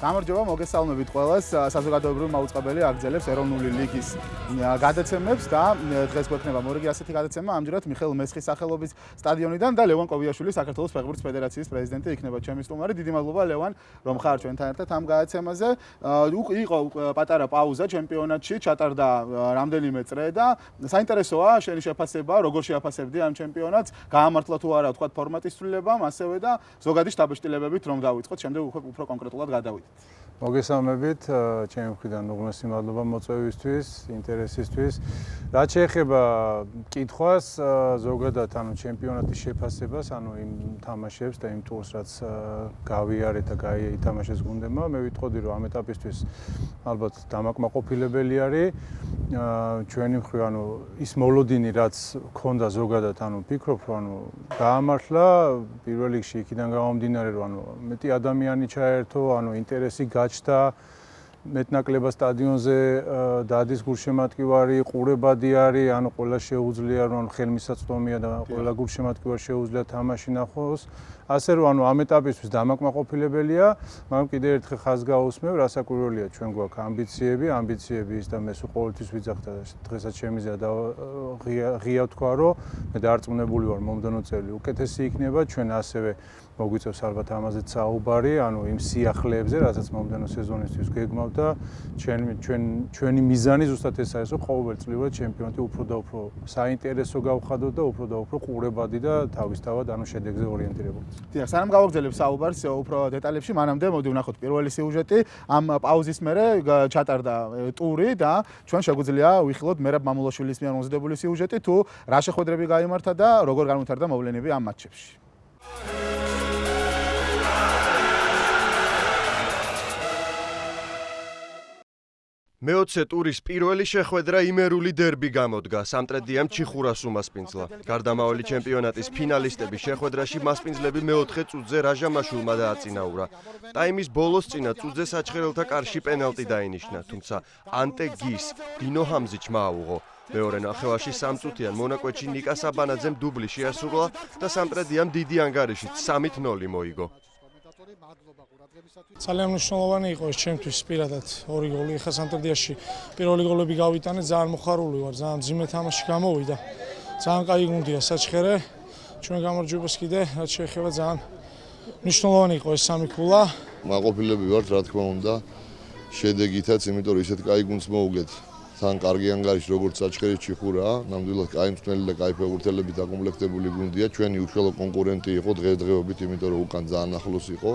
გამარჯობა, მოგესალმებით ყველას. საზოგადოებრივი მაუწყებელი აგრძელებს ეროვნული ლიგის გადაცემებს და დღეს გვექნება მორიგი ასეთი გადაცემა. ამჯერად მიხეილ მესხის სახელობის სტადიონიდან და ლევან კობიაშვილი, საქართველოს ფეხბურთის ფედერაციის პრეზიდენტი იქნება ჩემი სტუმარი. დიდი მადლობა ლევან, რომ ხარ ჩვენთან ერთად ამ გადაცემაზე. იყო პატარა პაუზა ჩემპიონატში, ჩატარდა რამდენიმე წრე და საინტერესოა შენი შეფასება, როგორ შეაფასებდი ამ ჩემპიონატს, გაამართლა თუ არა თქვა ფორმატის ცვლილებამ, ასევე და ზოგადი შტაბშტილებებით რომ დავიწყოთ, შემდეგ უფრო კონკრეტულად გადავიდეთ. მოგესალმებით, ჩემი მხრიდან უღმესი მადლობა მოწვევისთვის, ინტერესისთვის. რაც შეეხება კითხვას, ზოგადად ჩემპიონატის შეფასებას, იმ თამაშებს და იმ ტურს, რაც გავიარეთ და გაითამაშეს გუნდებმა, მე ვიტყოდი, რომ ამ ეტაპისთვის ალბათ დამაკმაყოფილებელი არის. ჩვენი მხრივ, ის მოლოდინი, რაც ქონდა ზოგადად, ვფიქრობ, რომ გაამართლა პირველ რიგში იქიდან გამომდინარე, რომ მეტი ადამიანი ჩაერთო, ინტერესი გაჩნდა, მეტნაკლებად სტადიონზე დადის გულშემატკივარი, ყურებადი არის, ყველა შეუძლია, რომ ხელმისაწვდომია და ყველა გულშემატკივარს შეუძლია თამაში ნახოს. ასე რომ ამ ეტაპისთვის დამაკმაყოფილებელია, მაგრამ კიდევ ერთხელ ხაზს გაუსმევ, რასაკვირველია ჩვენ გვაქვს ამბიციები ის და მე სულ ყოველთვის ვიძახ და დღესაც შემიძლია და ღია ვთქვა, რომ მე დარწმუნებული ვარ მომდევნო წელი უკეთესი იქნება, ჩვენ ასევე მოგვიწევს ალბათ ამაზეც საუბარი, იმ სიახლეებზე, რასაც მომდევნო სეზონისთვის გეგმავთ და ჩვენი მიზანი ზუსტად ეს არის, რომ ყოველწლიურად ჩემპიონატი უფრო და უფრო საინტერესო გავხადოთ და უფრო ყურებადი და თავისთავად შედეგზე ორიენტირებული. დიახ, სანამ გავაგრძელებ საუბარს უფრო დეტალებში, მანამდე მოდი ვნახოთ პირველი სიუჟეტი. ამ პაუზის მერე ჩატარდა ტური და ჩვენ შეგვიძლია ვიხილოთ მერაბ მამულაშვილის მიერ მომზადებული სიუჟეტი, თუ რა შეხვედრები გაიმართა და როგორ განვითარდა მოვლენები ამ მატჩებში. მეოცე ტურის პირველი შეხვედრა იმერული დერბი გამოდგა. სამტრედიამ ჩიხურას უმასპინძლა. გარდამავალი ჩემპიონატის ფინალისტების შეხვედრაში მასპინძლები მეოთხე წუთზე რაჟამაშვილმა დააწინაურა. ტაიმის ბოლოს წინა წუთზე საჩხერელთა კარში პენალტი დაინიშნა, თუმცა ანტე გის დინო ჰამზიჩმა აუღო. მეორე ნახევარში სამწუთიან მონაკვეთში ნიკა საბანაძემ დუბლი შეასრულა და სამტრედიამ დიდი ანგარიშით 3-0 მოიგო. ძალიან მნიშვნელოვანი იყო ეს ჩემთვის პირადად ორი გოლი. ახლა სამტრედიაში პირველი გოლები გავიტანე, ძალიან მოხარული ვარ, ძალიან მძიმე თამაში გამოვიდა. ძალიან კაი გუნდია საჩხერე. ჩვენ გამარჯვებას კიდე რაც შეეხება ძალიან მნიშვნელოვანი იყო ეს სამი ქულა. მაყოფილები ვართ, რა თქმა უნდა, შედეგითაც, იმიტომ რომ ისეთ კაი გუნდს მოუგეთ. თან კარგი ანგარიში როგორც საჩხერის ჩიხურაა, ნამდვილად კაი მწვრთნელი და კაი ფეხბურთელებით აკომპლექტებული გუნდია. ჩვენი უშუალო კონკურენტი იყო დღესდღეობით, იმიტომ რომ უკან ძალიან ახლოს იყო.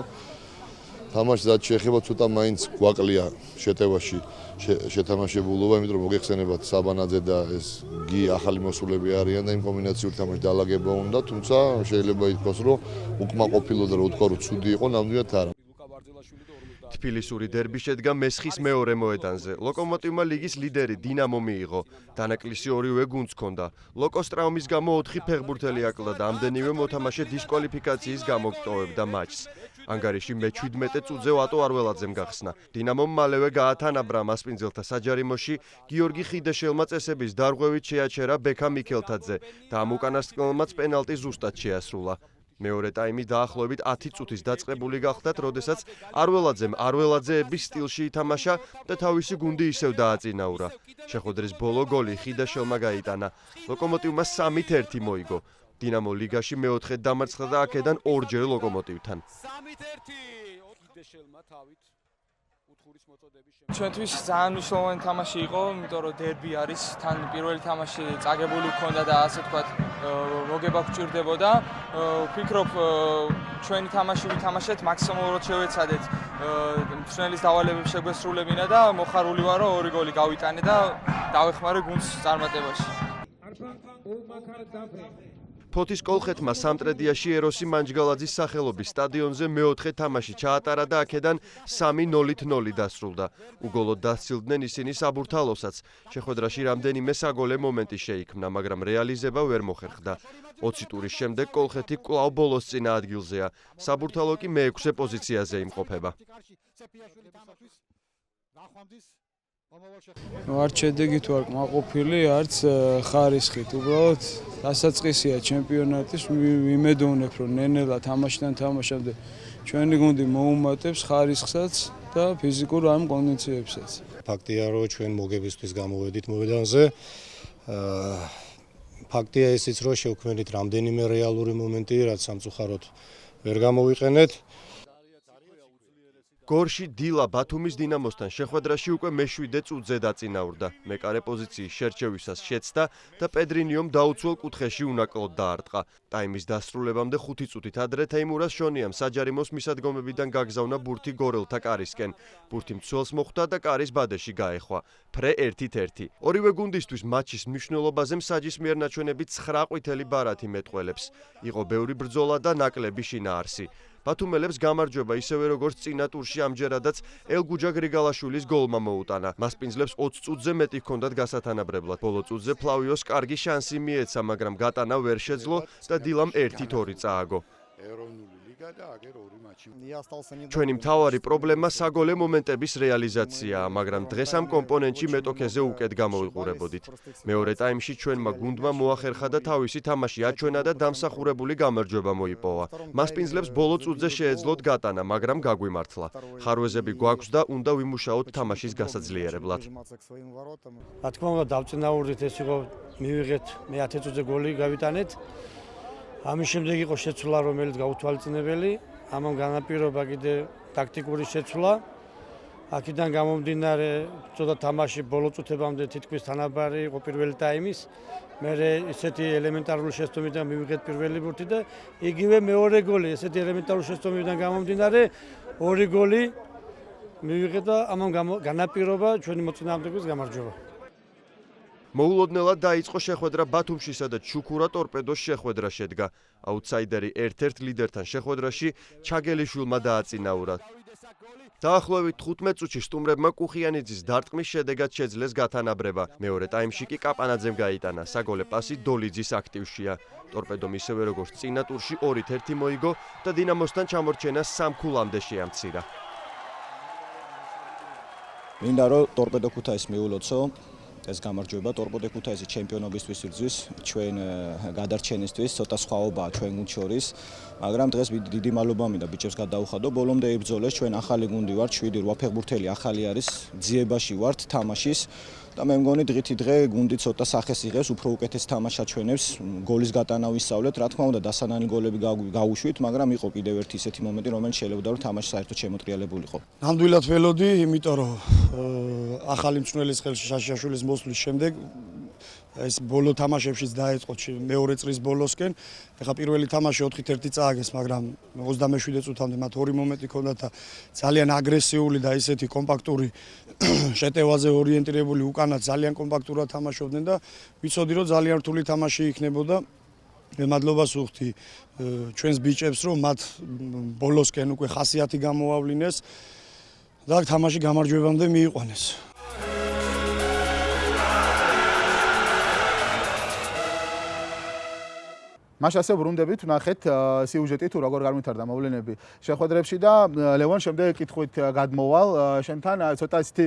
თამაში რაც შეეხება ცოტა მაინც გვაკლია შეტევაში შეთამაშებულობა, იმიტომ რომ მოგეხსენებათ საბანაძე და ეს გი ახალი მოსულები არიან და იმ კომბინაციური თამაში დაალაგება უნდა, თუმცა შეიძლება ითქვას, რომ უკმაყოფილო და რა ვთქვა, რომ ცუდი იყო, ნამდვილად არა. თბილისური დერბი შედგა მესხის მეორე მოედანზე. ლოკომოტივმა ლიგის ლიდერი დინამო მიიღო. დანაკლისი ორივე გუნდს ჰქონდა. ლოკოს ტრავმის გამო 4 ფეხბურთელი აკლდა და ამდენივე მოთამაშე დისკვალიფიკაციის გამო გტოვებდა მატჩს. ანგარიში მე-17 წუთზე ვატო არველაძემ გახსნა. დინამომ მალევე გაათანაბრა მასპინძელთა საჯარიმოში გიორგი ხიდაშელმა წესების დარღვევით შეაჩერა ბექა მიქელთაძე და ამ უკანასკნელმაც პენალტი ზუსტად შეასრულა. მეორე ტაიმი დაახლოებით 10 წუთის დაწყებული გახდათ, როდესაც არველაძეების სტილში ითამაშა და თავისი გუნდი ისევ დააწინაურა. შეხვედრის ბოლო გოლი ხიდაშელმა გაიტანა. ლოკომოტივმა 3-1 მოიგო. დინამო ლიგაში მეოთხედ დამარცხდა და აქედან ორჯერ ლოკომოტივთან. ჩვენთვის ძალიან მნიშვნელოვანი თამაში იყო, იმიტომ რომ დერბი არის, თან პირველი თამაში წაგებული ჰქონდა და ასე ვთქვათ, მოგება გვჭირდებოდა. ვფიქრობ, ჩვენი თამაში ვითამაშეთ, მაქსიმალურად შევეცადეთ, მწვრთნელის დავალებები შეგვესრულებინა და მოხარული ვარ, რომ ორი გოლი გავიტანე და დავეხმარე გუნდს წარმატებაში. ფოთის კოლხეთმა სამტრედიაში ეროსი მანჯგალაძის სახელობის სტადიონზე მეოთხე თამაში ჩაატარა და აქედან 3-0 დასრულდა. უგოლოდ დასცილდნენ ისინი საბურთალოსაც. შეხვედრაში რამდენიმე საგოლე მომენტი შეიქმნა, მაგრამ რეალიზება ვერ მოხერხდა. 20 ტურის შემდეგ კოლხეთი კვლავ ბოლოს წინა ადგილზეა. საბურთალო კი მე-6 პოზიციაზე იმყოფება. არც შედეგით ვარ კმაყოფილი, არც ხარისხით. უბრალოდ დასაწყისია ჩემპიონატის, ვიმედოვნებ, რომ ნენელა თამაშიდან თამაშამდე ჩვენი გუნდი მოუმატებს ხარისხსაც და ფიზიკურ ამ კონდიციებსაც. ფაქტია, რომ ჩვენ მოგებისთვის გამოვედით მოედანზე. ფაქტია ისიც, რომ შევქმნით რამდენიმე რეალური მომენტი, რაც სამწუხაროდ ვერ გამოვიყენეთ. გორში დილა ბათუმის დინამოსთან შეხვედრაში უკვე მე-7 წუთზე დაწინაურდა. მეკარე პოზიციის შერჩევისას შეცდა და პედრინიომ დაუცველ კუთხეში უნაკლოდ დაარტყა. ტაიმის დასრულებამდე 5 წუთით ადრე თეიმურას შონიამ საჯარიმოს მისადგომებიდან გაგზავნა ბურთი გორელთა კარისკენ. ბურთი მცველს მოხვდა და კარის ბადეში გაეხვა. ფრე 1-1. ორივე გუნდისთვის მატჩის მნიშვნელობაზე მსაჯის მიერ ნაჩვენებით 9 ყვითელი ბარათი მეტყველებს. იყო ბევრი ბრძოლა და ნაკლები შინაარსი. ბათუმელებს გამარჯვება ისევე როგორც წინა ტურში ამჯერადაც ელგუჯა გრიგალაშვილის გოლმა მოუტანა. მას პინძლებს 20 წუთზე მეტი ჰქონდათ გასათანაბრებლად. ბოლო წუთზე ფლავიოს კარგი შანსი მიეცა, მაგრამ გატანა ვერ შეძლო და დილამ 1-2 წააგო. ჩვენი მთავარი პრობლემა საგოლე მომენტების რეალიზაციაა, მაგრამ დღეს ამ კომპონენტში მეტოქეზე უკეთ გამოვიყურებოდით. მეორე ტაიმში ჩვენმა გუნდმა მოახერხა და თავისი თამაში აჩვენა და დამსახურებული გამარჯვება მოიპოვა. მას პინძლებს ბოლო წუთზე შეეძლოთ გატანა, მაგრამ გაგვიმართლა. ხარვეზები გვაქვს და უნდა ვიმუშაოთ თამაშის გასაძლიერებლად. რა თქმა უნდა, დავწინაურდით, ეს იყო მივიღეთ მე 10 წუთზე გოლი გავიტანეთ. ამის შემდეგ იყო შეცვლა, რომელიც გაუთვალისწინებელი. ამან განაპირობა კიდე ტაქტიკური შეცვლა. აქედან გამომდინარე, ცოტა თამაში ბოლო წუთებამდე თითქმის თანაბარი იყო პირველი ტაიმის. მერე ესეთი ელემენტარული შეცდომიდან მივიღეთ პირველი ბურთი და იგივე მეორე გოლი, ესეთი ელემენტარული შეცდომიდან გამომდინარე, ორი გოლი მივიღეთ და ამან განაპირობა ჩვენი მოწინააღმდეგის გამარჯვება. მოულოდნელად დაიწყო შეხვედრა ბათუმშისა და ჩუქურა ტორპედოს შეხვედრა შედგა. აუთსაიდერი ერთ-ერთ ლიდერთან შეხვედრაში ჩაგელიშვილმა დააწინაურა. დაახლოებით 15 წუთში სტუმრებმა კუხიანიძის დარტყმის შედეგად შეძლეს გათანაბრება. მეორე ტაიმში კი კაპანაძემ გაიტანა. საგოლე პასი დოლიძის აქტივშია. ტორპედომ ისევე როგორც წინა ტურში 2-1 მოიგო და დინამოსთან ჩამორჩენა 3 ქულამდე შეამცირა. მინდა რომ ტორპედო ქუთაისს მიულოცო ეს გამარჯვება. ტორპედო ქუთაისი ჩემპიონობისთვის იბრძვის, ჩვენ გადარჩენისთვის ცოტა სხვაობაა ჩვენ გუნდ შორის, მაგრამ დღეს დიდი მადლობა მინდა ბიჭებს გადაუხადო. ბოლომდე იბრძოლეს, ჩვენ ახალი გუნდი ვართ, 7-8 ფეხბურთელი ახალი არის, ძიებაში ვართ თამაშის და მე მგონი დღითი დღე გუნდი ცოტა სახეს იღებს, უფრო უკეთეს თამაშს აჩვენებს, გოლის გატანა ვისწავლეთ, რა თქმა უნდა დასანანი გოლები გავუშვით, მაგრამ იყო კიდევ ერთი ისეთი მომენტი, რომელიც შეიძლება რომ თამაში საერთოდ შემოტრიალებულიყო. ნამდვილად ველოდი, იმიტომ რომ ახალი მწვრთნელის ხელში შაშაშვილის მოსვლის შემდეგ ეს ბოლო თამაშებშიც დაეწყო მეორე წრის ბოლოსკენ. ეხლა პირველი თამაში 4-1 წააგეს, მაგრამ 27 წუთამდე მათ ორი მომენტი ჰქონდათ და ძალიან აგრესიული და ისეთი კომპაქტური შეტევაზე ორიენტირებული უკანა ძალიან კომპაქტურად თამაშობდნენ და ვიცოდი რომ ძალიან რთული თამაში იქნებოდა. მე მადლობას ვუხდი ჩვენს ბიჭებს, რომ მათ ბოლოსკენ უკვე ხასიათი გამოავლინეს და თამაში გამარჯვებამდე მიიყვანეს. მას ასე ვრუნდებით ვნახეთ სიუჟეტი თუ როგორ განვითარდა მოვლენები შეხვედრებში და ლევან შემდეგ კითხვით გადმოვალ შენთან ცოტა ისეთი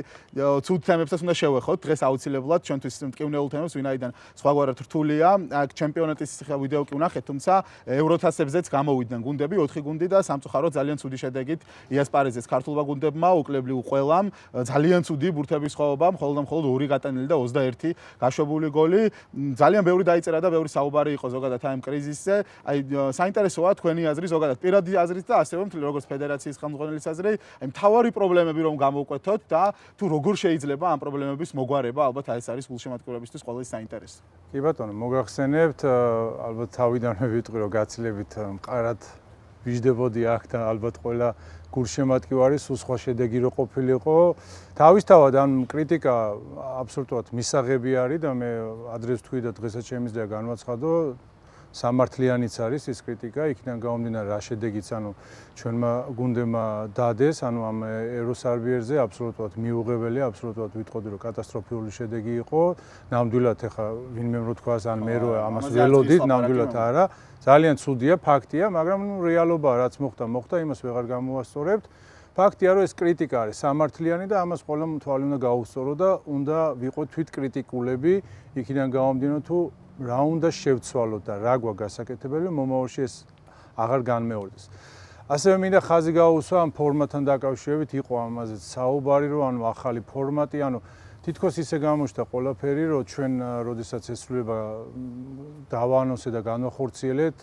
ცუდ თემებსაც უნდა შევეხოთ დღეს აუცილებლად ჩვენთვის მტკივნეულ თემებს ვინაიდან სხვაგვარად რთულია აქ ჩემპიონატის ვიდეო კი ვნახეთ თუმცა ევროთასებზეც გამოვიდნენ გუნდები 4 გუნდი და სამწუხაროდ ძალიან ცუდი შედეგით იასპარეზეს ქართულმა გუნდებმა უკლებლივ ყველამ ძალიან ცუდი ბურთების ხვაობა მხოლოდ 2 გატანილი და 21 გაშვებული გოლი ძალიან ბევრი დაიწერა და ბევრი საუბარი იყო ზოგადად ამ კრიზისზე აი საინტერესოა თქვენი აზრი ზოგადად პირადი აზრით და ასევე მთლიან როგორც ფედერაციის ხელმძღვანელის აზრი აი მთავარი პრობლემები რომ გამოვკვეთოთ და თუ როგორ შეიძლება ამ პრობლემების მოგვარება ალბათ ეს არის გულშემატკივრებისთვის ყველაზე საინტერესო. კი ბატონო, მოგახსენებთ, ალბათ თავიდანვე ვიტყვი რომ გაცილებით მყარად ვიждდებოდი აქ და ალბათ ყველა გულშემატკივარი სულ სხვა შედეგი რო ყოფილიყო. თავისთავად ამ კრიტიკა აბსოლუტურად მისაღები არის და მე ადრეს ვთქვი და დღესაც შემიძლია განვაცხადო სამართლიანიც არის ეს კრიტიკა, იქიდან გამომდინარე რა შედეგიც ანუ ჩვენმა გუნდებმა დადეს, ანუ ამ ევროსარბიერზე აბსოლუტურად მიუღებელი, აბსოლუტურად ვიტყოდი რომ კატასტროფული შედეგი იყო. ნამდვილად ეხა ვინმე რო თქვას ან მე რო ამას ველოდით, ნამდვილად არა. ძალიან ცუდია, ფაქტია, მაგრამ რეალობაა რაც მოხდა, იმას ვეღარ გამოვასწორებთ. ფაქტია რომ ეს კრიტიკა არის სამართლიანი და ამას ყველა თვალი უნდა გაუსწორო და უნდა ვიყოთ თვითკრიტიკულები, იქიდან გამომდინარე თუ რა უნდა შევცვალოთ და რა გვაქვს გასაკეთებელი, მომავალში ეს აღარ განმეორდეს. ასევე მინდა ხაზი გაუსვა ამ ფორმატთან დაკავშირებით იყო ამაზე საუბარი, რომ ანუ ახალი ფორმატი, ანუ თითქოს ისე გამოჩნდა ყველაფერი, რომ ჩვენ როდესაც ესრულება დავაანონსე და განვახორციელეთ,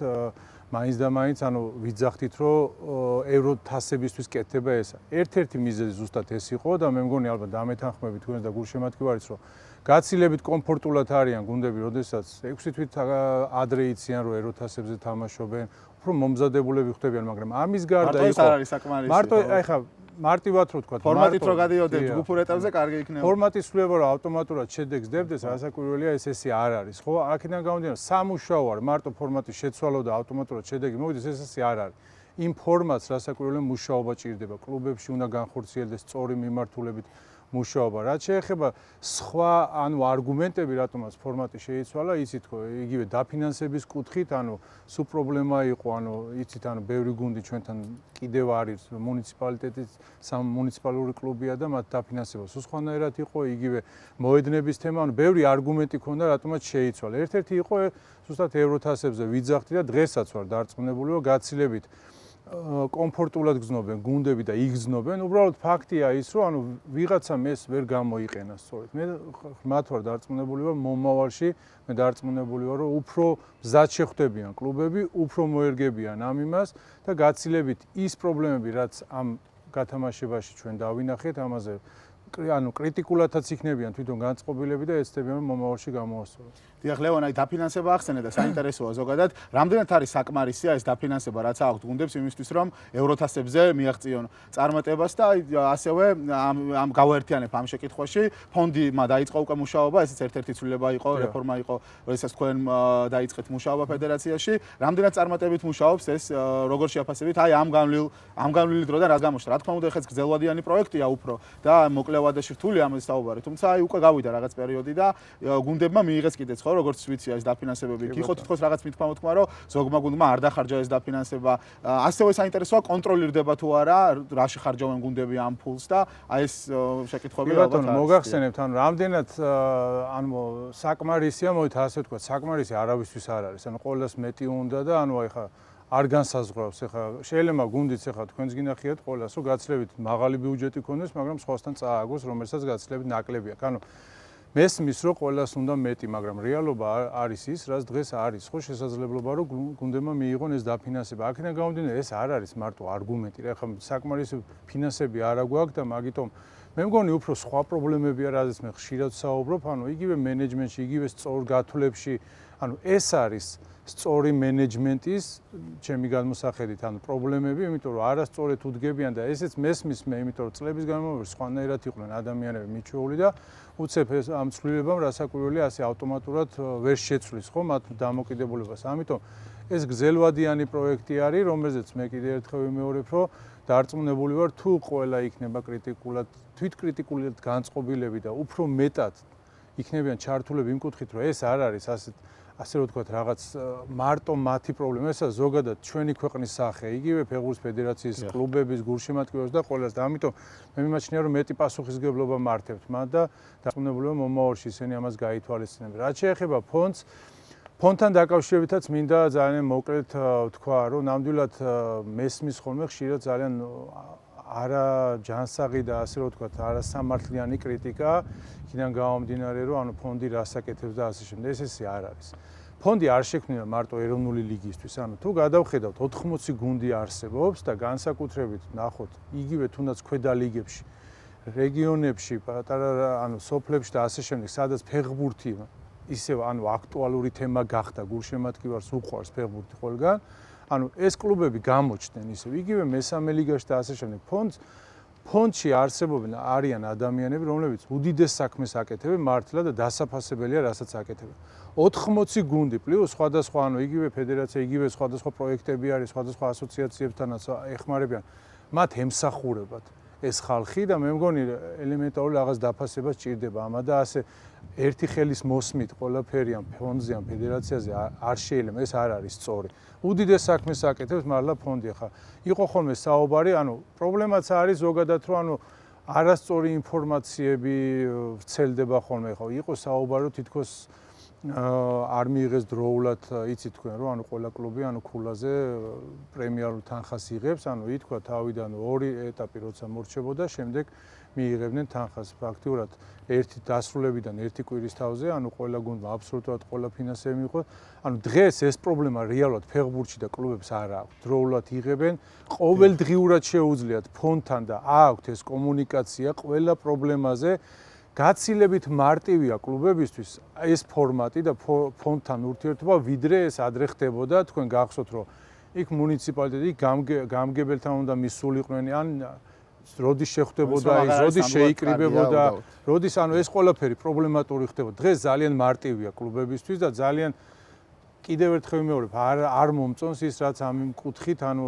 მაინც და მაინც ანუ ვიძახდით, რომ ევროთასებისთვის კეთდება ესა. ერთ-ერთი მიზეზი ზუსტად ეს იყო და მე მგონი ალბათ დამეთანხმებით თქვენს და გულშემატკივარიც, რომ გაცილებით კომფორტულად არიან გუნდები, როდესაც 6 თვით ადრე იციან, რომ ევროთასებზე თამაშობენ, უფრო მომზადებულები ხდებიან, მაგრამ ამის გარდა იყო მარტო ეს არ არის საკმარისი. მარტო ახლა მარტივად რო თქვა, ფორმატით რო გადიოდეთ ჯგუფურ ეტაპზე კარგი იქნება. ფორმატის სრულება რომ ავტომატურად შედეგს დებდეს, რასაკვირველია ეს არ არის, ხო? აქედან გამომდინარე, სამუშაო არ, მარტო ფორმატის შეცვალო და ავტომატურად შედეგი მოვიდეს, ეს არ არის. იმ ფორმატს რასაკვირველია მუშაობა ჭირდება, კლუბებში უნდა განხორციელდეს სწორი მიმართულებით მუშაობა. რაც შეეხება სხვა ანუ არგუმენტები, რატომაც ფორმატი შეიცვალა, იცით ხო, იგივე დაფინანსების კუთხით, ანუ სულ პრობლემა იყო, ანუ იცით, ანუ ბევრი გუნდი ჩვენთან კიდევ არის მუნიციპალიტეტის მუნიციპალური კლუბია და მათ დაფინანსება სულ სხვანაირად იყო, იგივე მოედნების თემა, ანუ ბევრი არგუმენტი ქონდა, რატომაც შეიცვალა. ერთ-ერთი იყო ზუსტად ევროთასებზე ვიძახდი და დღესაც ვარ დარწმუნებული, რომ გაცილებით კომფორტულად გზნობენ გუნდები და იგზნობენ. უბრალოდ ფაქტია ის, რომ ანუ ვიღაცამ ეს ვერ გამოიყენა სწორედ. მე მათ ვარ დარწმუნებული, რომ მომავალში მე დარწმუნებული ვარ, რომ უფრო მზად შეხვდებიან კლუბები, უფრო მოერგებიან ამ იმას და გაცილებით ის პრობლემები, რაც ამ გათამაშებაში ჩვენ დავინახეთ, ამაზე ანუ კრიტიკულადაც იქნებიან თვითონ განწყობილები და ეცდებიან რომ მომავალში გამოასწოროს. დიახ, ლევან, აი დაფინანსება ახსენე და საინტერესოა ზოგადად, რამდენად არის საკმარისია ეს დაფინანსება, რაც აქვთ გუნდებს იმისთვის, რომ ევროთასებზე მიაღწიონ წარმატებას და ასევე ამ გავაერთიანებ ამ შეკითხვაში, ფონდმა დაიწყო უკვე მუშაობა, ესეც ერთ-ერთი ცვლილება იყო, რეფორმა იყო, როდესაც თქვენ დაიწყეთ მუშაობა ფედერაციაში, რამდენად წარმატებით მუშაობს ეს, როგორ შეაფასებით, აი ამ განვლილი დროდან რაც გამოჩნდა. რა თქმა უნდა, ეხლა გრძელვადიანი პროექტია უფრო და მოკლევადაში რთული ამაზე საუბარი, თუმცა აი უკვე გავიდა რაღაც პერიოდი და გუნდებმა მიიღეს კიდეც ხო როგორც ვიცია ეს დაფინანსებები იყო თითქოს რაღაც მithქმა მოთქმა რომ ზოგმა გუნდმა არ დახარჯა ეს დაფინანსება ასევე საინტერესოა კონტროლირდება თუ არა რაში ხარჯავენ გუნდები ამ ფულს და აი ეს შეკითხვები ალბათ მოგახსენებთ ანუ რამდენად ანუ საკმარისია მოვით ასე ვთქვა საკმარისი არავისთვის არ არის ანუ ყოველას მეტი უნდა და ანუ აი ხა არ განსაზღვრავს ახლა შეიძლება გუნდიც ახლა თქვენს გინახიათ ყოველას რომ გაცილებით მაღალი ბიუჯეტი ქონდეს მაგრამ სხვასთან წააგოს რომელსაც გაცილებით ნაკლები აქვს ანუ მესმის რომ ყოველას უნდა მეტი მაგრამ რეალობა არის ის რაც დღეს არის ხო შესაძლებლობა რომ გუნდებმა მიიღონ ეს დაფინანსება აქედან გამომდინარე ეს არ არის მარტო არგუმენტი რა ხა საკმარისი ფინანსები არ აგვაქვს და მაგიტომ მე მგონი უფრო სხვა პრობლემებია რაზეც მე ხშირად საუბრობ ანუ იგივე მენეჯმენტში იგივე სწორ გათვლებში ანუ ეს არის სწორი მენეჯმენტის ჩემი განმოსახედით ანუ პრობლემები იმიტომ რომ არასწორად უდგებიან და ესეც მესმის მე იმიტომ რომ წლების განმავლობაში სხვანაირად იყვნენ ადამიანები მიჩვეული და უცებ ეს ამ ცვლილებამ რასაკვირველია ასე ავტომატურად ვერ შეცვლის ხო მათ დამოკიდებულებას ამიტომ ეს გრძელვადიანი პროექტი არის რომელზეც მე კიდევ ერთხელ ვიმეორებ რომ დარწმუნებული ვარ თუ ყველა იქნება კრიტიკულად თვითკრიტიკულად განწყობილები და უფრო მეტად იქნებიან ჩართულები იმ კუთხით რომ ეს არ არის ასე რომ ვთქვათ რაღაც მარტო მათი პრობლემა ესა ზოგადად ჩვენი ქვეყნის სახე იგივე ფეხბურთის ფედერაციის კლუბების გულშემატკივრებს და ყველას და ამიტომ მე მიმაჩნია რომ მეტი პასუხისგებლობა მართებთ მათ და დარწმუნებულია მომავალში ისინი ამას გაითვალისწინებენ რაც შეეხება ფონდთან დაკავშირებითაც მინდა ძალიან მოკლედ ვთქვა რომ ნამდვილად მესმის ხოლმე ხშირად ძალიან არა ჯანსაღი და ასე რომ ვთქვათ არასამართლიანი კრიტიკა იქიდან გამომდინარე რომ ანუ ფონდი რას აკეთებს და ასე შემდეგ ეს არ არის ფონდი არ შექმნილია მარტო ეროვნული ლიგისთვის ანუ თუ გადავხედავთ 80 გუნდი არსებობს და განსაკუთრებით ნახოთ იგივე თუნდაც ქვედა ლიგებში რეგიონებში პატარა ანუ სოფლებში და ასე შემდეგ სადაც ფეხბურთი ისევ ანუ აქტუალური თემა გახდა გულშემატკივარს უყვარს ფეხბურთი ყველგან ანუ ეს კლუბები გამოჩნდნენ ისე იგივე მესამე ლიგაში და ასე შემდეგ ფონდში არსებობენ არიან ადამიანები რომლებიც უდიდეს საქმეს აკეთებენ მართლა და დასაფასებელია რასაც აკეთებენ 80 გუნდი პლუს სხვადასხვა ანუ იგივე ფედერაცია იგივე სხვადასხვა პროექტები არის სხვადასხვა ასოციაციებთანაც ეხმარებიან მათ ემსახურებათ ეს ხალხი და მე მგონი ელემენტარული რაღაც დაფასება სჭირდება ამა და ასე ერთი ხელის მოსმით ყველაფერი ამ ფონდზე ამ ფედერაციაზე არ შეიძლება ეს არ არის სწორი უდიდეს საქმეს აკეთებს მართლა ფონდი ხა იყო ხოლმე საუბარი ანუ პრობლემაც არის ზოგადად რომ ანუ არასწორი ინფორმაციები ვრცელდება ხოლმე ხო იყო საუბარი რომ თითქოს არ მიიღეს დროულად, იცით თქვენ რომ ანუ ყველა კლუბი ანუ ქულაზე პრემიალურ თანხას იღებს, ანუ ითქვა თავიდან ორი ეტაპი როცა მორჩებოდა, შემდეგ მიიღებდნენ თანხას. ფაქტიურად ერთი დასრულებიდან ერთი კვირის თავზე, ანუ ყველა გუნდმა აბსოლუტურად ყველა ფინანსები მიიღო. ანუ დღეს ეს პრობლემა რეალურად ფეხბურთში და კლუბებს არ აქვს. დროულად იღებენ, ყოველდღიურად შეუძლიათ ფონდთან და აქვთ ეს კომუნიკაცია ყველა პრობლემაზე. გაცილებით მარტივია კლუბებისთვის ეს ფორმატი და ფონდთან ურთიერთობა, ვიდრე ეს ადრე ხდებოდა. თქვენ გახსოვთ, რომ იქ მუნიციპალიტეტი გამგებელთან უნდა მისულიყვნენ, ან როდის შეხვდებოდა ის, როდის შეიკრიბებოდა, როდის ანუ ეს ყველაფერი პრობლემატური ხდებოდა. დღეს ძალიან მარტივია კლუბებისთვის და ძალიან კიდევ ერთხელ ვიმეორებ, არ მომწონს ის, რაც ამ კუთხით, ანუ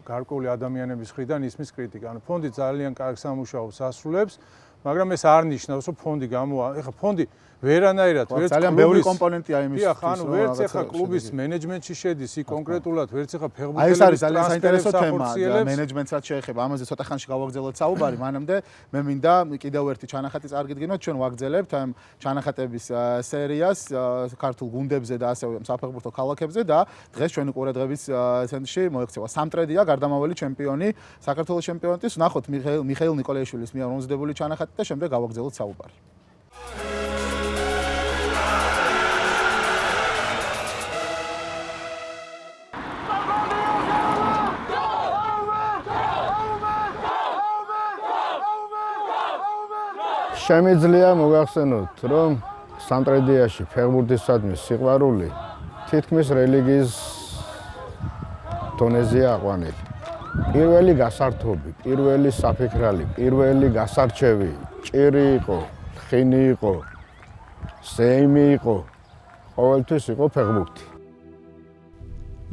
გარკვეული ადამიანების მხრიდან ისმის კრიტიკა. ანუ ფონდი ძალიან კარგ სამუშაოს ასრულებს, მაგრამ ეს არ ნიშნავს, რომ ფონდი ეხლა ფონდი ვერანაირად ვერც ძალიან ბევრი კომპონენტია იმის. დიახ, ანუ ვერც ეხლა კლუბის მენეჯმენტში შედის, იქ კონკრეტულად ვერც ეხლა ფეხბურთელების აი ეს არის ძალიან საინტერესო თემა და მენეჯმენტსაც შეეხება. ამაზე ცოტა ხანში გავაგრძელოთ საუბარი, მანამდე მე მინდა კიდევ ერთი ჩანახატი წარგიდგინოთ. ჩვენ ვაგრძელებთ ამ ჩანახატების სერიას ქართულ გუნდებზე და ასევე საფეხბურთო ქალაქებზე და დღეს ჩვენი ყურადღების ცენტრში მოექცევა სამტრედია, გარდამავალი ჩემპიონი, საქართველოს ჩემპიონატის. ვნახოთ მიხეილ ნიკოლაიშვილის მიერ მომზადებული ჩანახატი და შემდეგ გავაგრძელოთ საუბარი. შემიძლია მოგახსენოთ, რომ სამტრედიაში ფეხბურთისადმი სიყვარული თითქმის რელიგიის დონეზეა აყვანილი. პირველი გასართობი, პირველი საფიქრალი, პირველი გასარჩევი ჭირი იყო, ხინი იყო, სეიმი იყო, ყოველთვის იყო ფეხბურთი.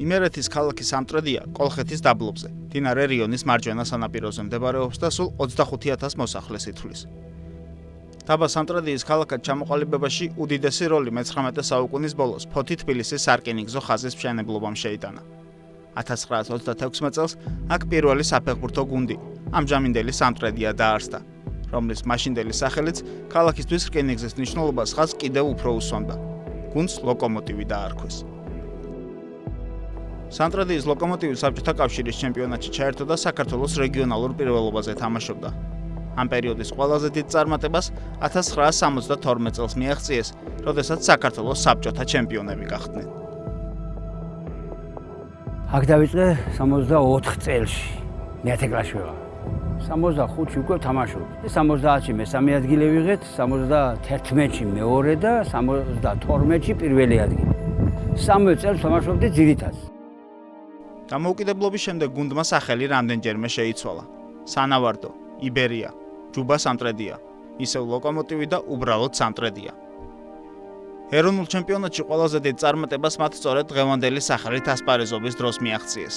იმერეთის ქალაქი სამტრედია კოლხეთის დაბლობზე, მდინარე რიონის მარჯვენა სანაპიროზე მდებარეობს და სულ 25,000 მოსახლეს ითვლის. დაბა სამტრედიის ქალაქად ჩამოყალიბებაში უდიდესი როლი მე-19 საუკუნის ბოლოს ფოთი თბილისის სარკინიგზო ხაზის მშენებლობამ შეიტანა. 1926 წელს აქ პირველი საფეხბურთო გუნდი, ამჟამინდელი სამტრედია დაარსდა, რომლის მაშინდელი სახელიც ქალაქისთვის რკინიგზის მნიშვნელობას ხაზს კიდევ უფრო უსვამდა. გუნდს ლოკომოტივი დაარქვეს. სამტრედიის ლოკომოტივი საბჭოთა კავშირის ჩემპიონატში ჩაერთო და საქართველოს რეგიონალურ პირველობაზე თამაშობდა. ამ პერიოდის ყველაზე დიდ წარმატებას 1972 წელს მიაღწიეს, როდესაც საქართველოს საბჭოთა ჩემპიონები გახდნენ. აქ დავიწყე 64 წელში. მე-10 კლასში ვიყავ. 65-ში უკვე თამაშობდი. 70-ში მესამე ადგილი ვიღეთ, 71-ში მეორე და 72-ში პირველი ადგილი. 3 წელს თამაშობდი ძირითადად. დამოუკიდებლობის შემდეგ გუნდმა სახელი რამდენჯერმე შეიცვალა. სანავარდო, იბერია, ჯუბა სამტრედია, ისევ ლოკომოტივი და უბრალოდ სამტრედია. ეროვნულ ჩემპიონატში ყველაზე დიდ წარმატებას მათ სწორედ დღევანდელი სახელით ასპარეზობის დროს მიაღწიეს.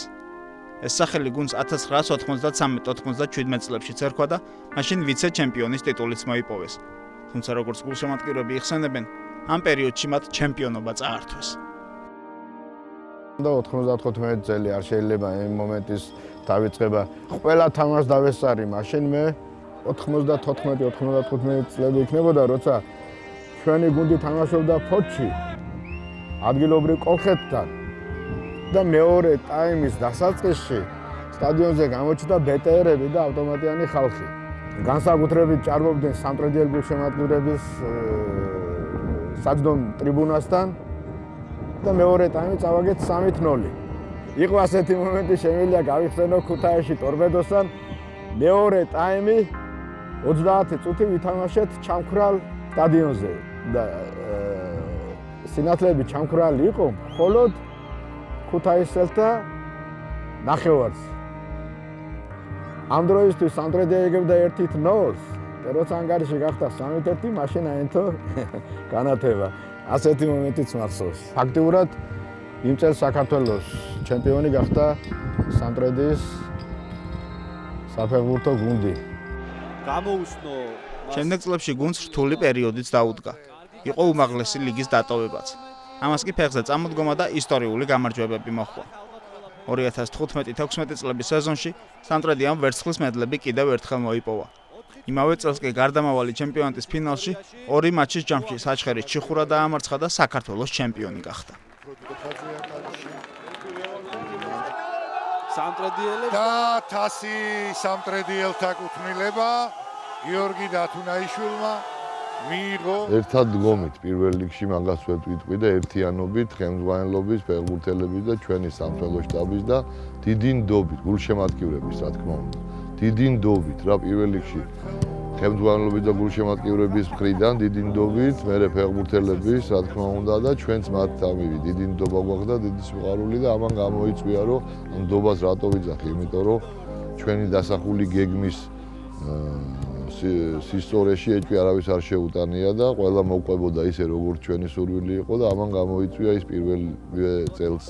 ეს სახელი გუნდს 1993-97 წლებშიც ერქვა და მაშინ ვიცე-ჩემპიონის ტიტულიც მოიპოვეს. თუმცა როგორც გულშემატკივრები იხსენებენ, ამ პერიოდში მათ ჩემპიონობა წაართვეს. და 95 წელი არ შეიძლება იმ მომენტის დავიწყება. ყველა თამაშს დავესწარი, მაშინ მე 94-95 წლები იქნებოდა, როცა ჩვენი გუნდი თამაშობდა ფოთში, ადგილობრივ კოლხეთთან და მეორე ტაიმის დასაწყისში სტადიონზე გამოჩნდა ბეტერები და ავტომატიანი ხალხი. განსაკუთრებით ჭარბობდნენ სამტრედიელ გულშემატკივრების საჯდომ ტრიბუნასთან და მეორე ტაიმი წავაგეთ 3-0. იყო ასეთი მომენტი, შემიძლია გავიხსენო ქუთაისში ტორპედოსთან მეორე ტაიმი 30 წუთი ვითამაშეთ ჩამქრალ სტადიონზე და სინათლეები ჩამქრალი იყო მხოლოდ ქუთაისელთა ნახევარს. ამ დროისთვის სამტრედია იგებდა 1-0-ს და როცა ანგარიში გახდა 3-1, მაშინ აენთო განათება. ასეთი მომენტიც მახსოვს. ფაქტიურად იმ წელს საქართველოს ჩემპიონი გახდა სამტრედიის საფეხბურთო გუნდი. გამოუსნო. შემდეგ წლებში გუნდს რთული პერიოდიც დაუდგა. იყო უმაღლესი ლიგის დატოვებაც. ამას კი ფეხზე წამოდგომა და ისტორიული გამარჯვებები მოჰყვა. 2015-16 წლების სეზონში სამტრედიამ ვერცხლის მედლები კიდევ ერთხელ მოიპოვა. იმავე წელს კი გარდამავალი ჩემპიონატის ფინალში 2 მატჩის ჯამში საჩხერის ჩიხურა დაამარცხა და საქართველოს ჩემპიონი გახდა. და თასი სამტრედიელთა კუთვნილება გიორგი დათუნაიშვილმა მიიღო. ერთად დგომით პირველ რიგში მაგას ვეტყვი და ერთიანობით, ხელმძღვანელობის, ფეხბურთელების და ჩვენი სამხედრო შტაბის და დიდი ნდობით, გულშემატკივრების, რა თქმა უნდა. დიდი ნდობით რა პირველ რიგში ხელმძღვანელობის და გულშემატკივრების მხრიდან დიდი ნდობით, მერე ფეხბურთელების, რა თქმა უნდა და ჩვენც მათთან დიდი ნდობა გვაქვს და დიდი სიყვარული და ამან გამოიწვია რომ ნდობას რატო ვიძახი, იმიტომ რომ ჩვენი დასახული გეგმის სისტორეში ეჭვი არავის არ შეუტანია და ყველა მოყვებოდა ისე როგორც ჩვენი სურვილი იყო და ამან გამოიწვია ის პირველ წელს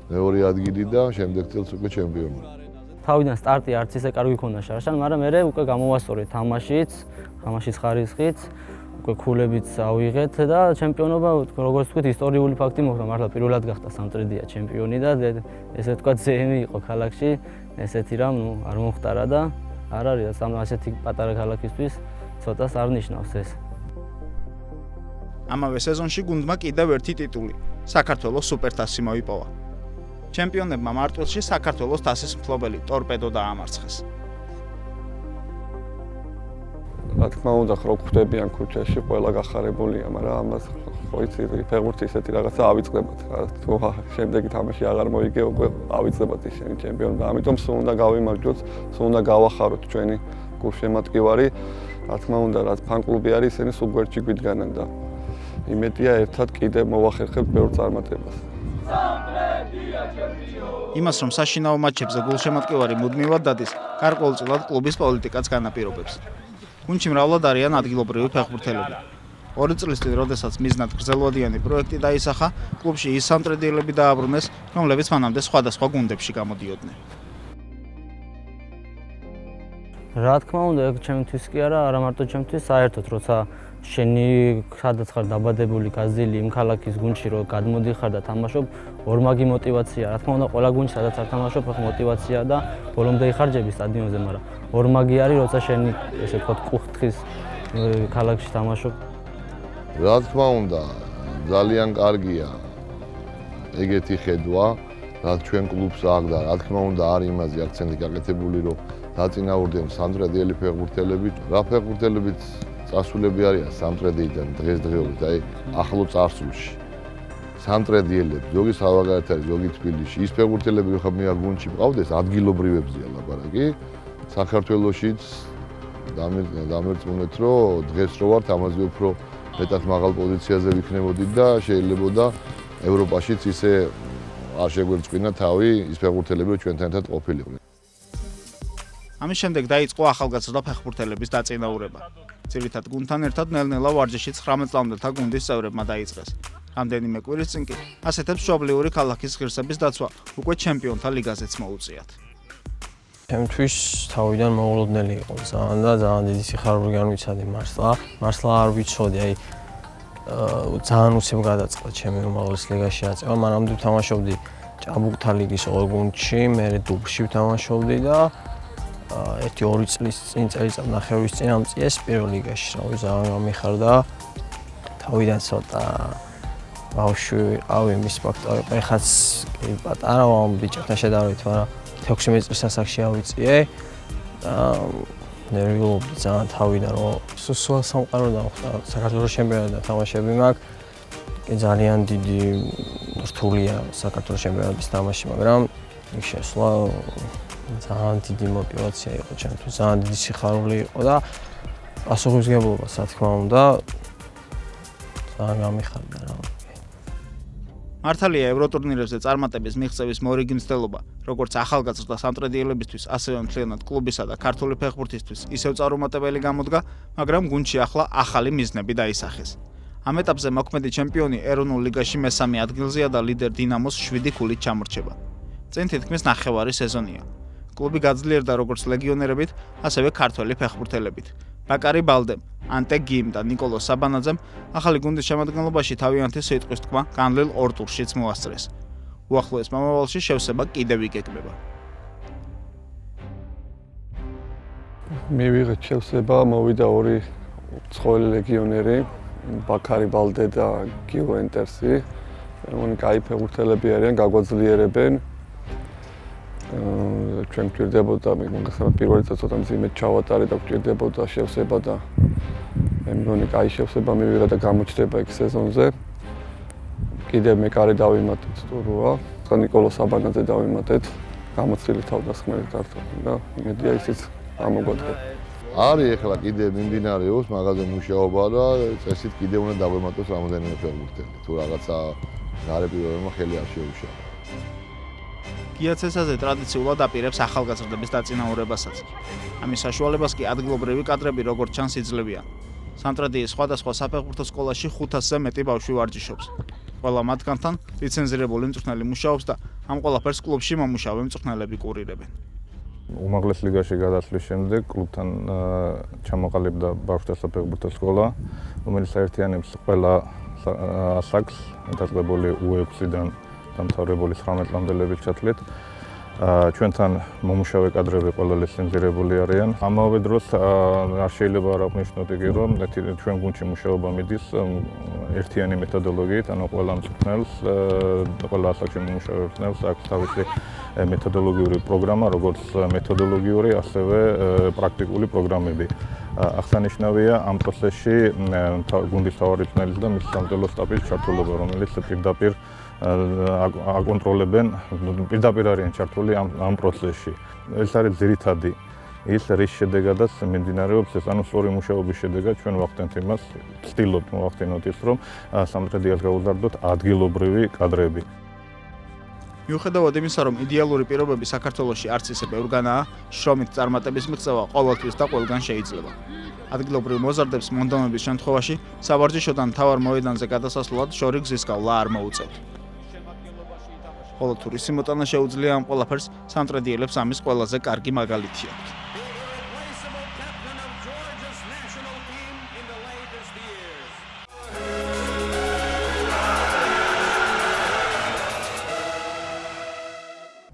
მეორე ადგილი და შემდეგ წელს უკვე ჩემპიონი. თავიდან სტარტი არც ისე კარგი ქონდა შარშან, მაგრამ მე უკვე გამოვასწორე თამაშიც ხარისხით, უკვე ქულებიც ავიღეთ და ჩემპიონობა, როგორც ვთქვით, ისტორიული ფაქტი მოხდა, მართლა პირველად გახდა სამტრედია ჩემპიონი და ესე ვთქვათ, ზეიმი იყო ქალაქში, ესეთი რამ არ მომხდარა და არ არის ასეთი პატარა ქალაქისთვის ცოტას არ ნიშნავს ეს. ამავე სეზონში გუნდმა კიდევ ერთი ტიტული, საქართველოს სუპერთასი მოიპოვა. ჩემპიონებმა მარტვილში საქართველოს თასის მფლობელი ტორპედო დაამარცხეს. რა თქმა უნდა, ხო ხვდებიან ქუჩაში, ყველა გახარებულია, მაგრამ ამას ხო იცი, ფეხბურთი ისეთი რაღაცა ავიწყდებათ. თუ შემდეგი თამაში აღარ მოიგე, უკვე ავიწყდებათ ისინი ჩემპიონი და ამიტომ სულ უნდა გავიმარჯვოთ, სულ უნდა გავახაროთ ჩვენი გულშემატკივარი. რა თქმა უნდა, რაც ფან-კლუბი არის, ისინი სულ გვერდში გვიდგანან და იმედია ერთად კიდევ მოვახერხებთ ბევრ წარმატებას. იმას, რომ საშინაო მატჩებზე გულშემატკივარი მუდმივად დადის, გარკვეულწილად კლუბის პოლიტიკაც განაპირობებს. გუნდში მრავლად არიან ადგილობრივი ფეხბურთელები. 2 წლის წინ, როდესაც მიზნად გრძელვადიანი პროექტი დაისახა, კლუბში ის სამტრედიელები დააბრუნეს, რომლებიც მანამდე სხვადასხვა გუნდებში გამოდიოდნენ. რა თქმა უნდა, ეგ ჩემთვის კი არა მარტო ჩემთვის, საერთოდ, როცა შენი სადაც ხარ დაბადებული, გაზრდილი იმ ქალაქის გუნდში რო გადმოდიხარ და თამაშობ, ორმაგი мотиваცია. რა თქმა უნდა, ყველა გუნდში სადაც არ თამაშობ, ხო мотиваცია და ბოლომდე იხარჯები სტადიონზე, მაგრამ ორმაგი არის, როცა შენი ესე ვთქვათ, კუთხის ქალაქში თამაშობ. რა თქმა უნდა, ძალიან კარგია ეგეთი ხედვა, რაც ჩვენ კლუბს აქვს და რა თქმა უნდა, არის იმაზე აქცენტი გაკეთებული, რომ დაწინაურდნენ სამტრედიელი ფეხბურთელები, რა ფეხბურთელებიც წასულები არიან სამტრედიიდან დღესდღეობით, აი ახლო წარსულში. სამტრედიელები, ზოგი სავაგარეთ არის, ზოგი თბილისში. ის ფეხბურთელები, ხომ მე გუნდში მყავდეს, ადგილობრივებზია ლაპარაკი. საქართველოშიც დამერწმუნეთ, რომ დღეს რო ვართ, ამაზე უფრო მეტად მაღალ პოზიციაზე ვიქნებოდით და შეიძლებოდა ევროპაშიც ისე არ შეგვერწყინა თავი ის ფეხბურთელები, რომ ჩვენთან ერთად ყოფილიყვნენ. ამის შემდეგ დაიწყო ახალგაზრდა ფეხბურთელების დაწინაურება. ძირითად გუნდთან ერთად ნელ-ნელა ვარჯიში 19 წლამდელთა გუნდის წევრებმა დაიწყეს. რამდენიმე კვირის წინ კი ასეთებს მშობლიური ქალაქის ღირსების დაცვა უკვე ჩემპიონთა ლიგაზეც მოუწიათ. ჩემთვის თავიდან მოულოდნელი იყო ძალიან დიდი სიხარული განვიცადი მართლა არ ვიცოდი, აი ძალიან უცებ გადაწყდა ჩემი უმაღლეს ლიგაში აწევა, მანამდე ვთამაშობდი ჭაბუკთა ლიგის ორ გუნდში, მე დუბლში ვთამაშობდი და 1-2 წლის წინ წელიწად ნახევრის წინ ამწიეს პირველ ლიგაში, რავი, ძალიან გამიხარდა. თავიდან ცოტა ბავშვი ვიყავი, მის ფაქტორი ეხაც კი პატარა ვარ ბიჭებთან შედარებით, მაგრამ 16 წლის ასაკში ავიწიე და ნერვიულობდი ძალიან თავიდან, რომ სულ სამყარო დავხდა, საქართველოს ჩემპიონატი თამაშები მაქვს. კი ძალიან დიდი რთულია საქართველოს ჩემპიონატის თამაში, მაგრამ იქ შესვლა ძალიან დიდი мотиваცია იყო ჩემთვის, ძალიან დიდი სიხარული იყო და პასუხისმგებლობა, რა თქმა უნდა, ძალიან გამიხარდა რა. მართალია ევროტურნირებზე წარმატების მიღწევის მორიგი მცდელობა, როგორც ახალგაზრდა სამტრედიელებისთვის, ასევე მთლიანად კლუბისა და ქართული ფეხბურთისთვის ისევ წარუმატებელი გამოდგა, მაგრამ გუნდში ახლა ახალი მიზნები დაისახეს. ამ ეტაპზე მოქმედი ჩემპიონი ეროვნულ ლიგაში მესამე ადგილზეა და ლიდერ დინამოს 7 ქულით ჩამორჩება. წინ თითქმის ნახევარი სეზონია. კლუბი გაძლიერდა როგორც ლეგიონერებით, ასევე ქართველი ფეხბურთელებით. ბაკარი ბალდემ, ანტე გიმ და ნიკოლოს საბანაძემ ახალი გუნდის შემადგენლობაში თავიანთი სიტყვის თქმა განვლილ 2 ტურშიც მოასწრეს. უახლოეს მომავალში შევსება კიდევ იგეგმება. მივიღეთ შევსება, მოვიდა ორი ცხოველი ლეგიონერი, ბაქარი ბალდე და გიო ენტერსი. მეგონი კაი ფეხბურთელები არიან, გაგვაძლიერებენ. ჩვენ გვჭირდებოდა მოგესალმებით პირველ რიგში ცოტა მძიმედ ჩავატარე და გვჭირდებოდა შევსება და მე მგონი კაი შევსება მივიღე და გამოჩნდება იქ სეზონზე. კიდევ მეკარე დავიმატეთ თუროა, ხა ნიკოლო საბანაძე დავიმატეთ, გამოცდილი თავდასხმელი კარტოფი და იმედია ისიც ამოგვადგა. არის ახლა კიდე მიმდინარეობს მაგაზე მუშაობა და წესით კიდე უნდა დავემატოს რამოდენიმე ფეხბურთელი. თუ რაღაცა გარებილებმა ხელი არ შეუშალა. გია ცესაზე ტრადიციულად აპირებს ახალგაზრდების დაწინაურებასაც. ამის საშუალებას კი ადგილობრივი კადრები როგორც ჩანს იძლევიან. სამტრედიის სხვადასხვა საფეხბურთო სკოლაში 500-ზე მეტი ბავშვი ვარჯიშობს. ყველა მათგანთან ლიცენზირებული მწვრთნელი მუშაობს და ამ ყველაფერს კლუბში მომუშავე მწვრთნელები კურირებენ. უმაღლეს ლიგაში გადასვლის შემდეგ კლუბთან ჩამოყალიბდა ბავშვთა საფეხბურთო სკოლა, რომელიც აერთიანებს ყველა ასაკს, დასწრებული U6-დან დამთავრებული 19 წლამდელების ჩათვლით. ჩვენთან მომუშავე კადრები ყველა ლიცენზირებული არიან. ამავე დროს არ შეიძლება არ აღნიშნოთ იგი, რომ ჩვენ გუნდში მუშაობა მიდის ერთიანი მეთოდოლოგიით, ანუ ყველა მწვრთნელს, ყველა ასაკში მომუშავე მწვრთნელს აქვს თავისი მეთოდოლოგიური პროგრამა, როგორც მეთოდოლოგიური, ასევე პრაქტიკული პროგრამები. აღსანიშნავია ამ პროცესში გუნდის მთავარი მწვრთნელის და მის სამწვრთნელო სტაფის ჩართულობა, რომელიც პირდაპირ აკონტროლებენ, პირდაპირ არიან ჩართული ამ პროცესში. ეს არის ძირითადი ის, რის შედეგადაც მიმდინარეობს ეს, ანუ სწორი მუშაობის შედეგად ჩვენ ვახდენთ იმას, ვცდილობთ მოვახდინოთ ის, რომ სამტრედიას გაუზარდოთ ადგილობრივი კადრები. მიუხედავად იმისა, რომ იდეალური პირობები საქართველოში არც ისე ბევრგანაა, შრომით წარმატების მიღწევა ყოველთვის და ყველგან შეიძლება. ადგილობრივ მოზარდებს მონდომების შემთხვევაში სავარჯიშოდან მთავარ მოედანზე გადასასვლელად შორი გზის გავლა არ მოუწევთ. ხოლო თუ რისი მოტანა შეუძლია ამ ყველაფერს, სამტრედიელებს ამის ყველაზე კარგი მაგალითი აქვთ.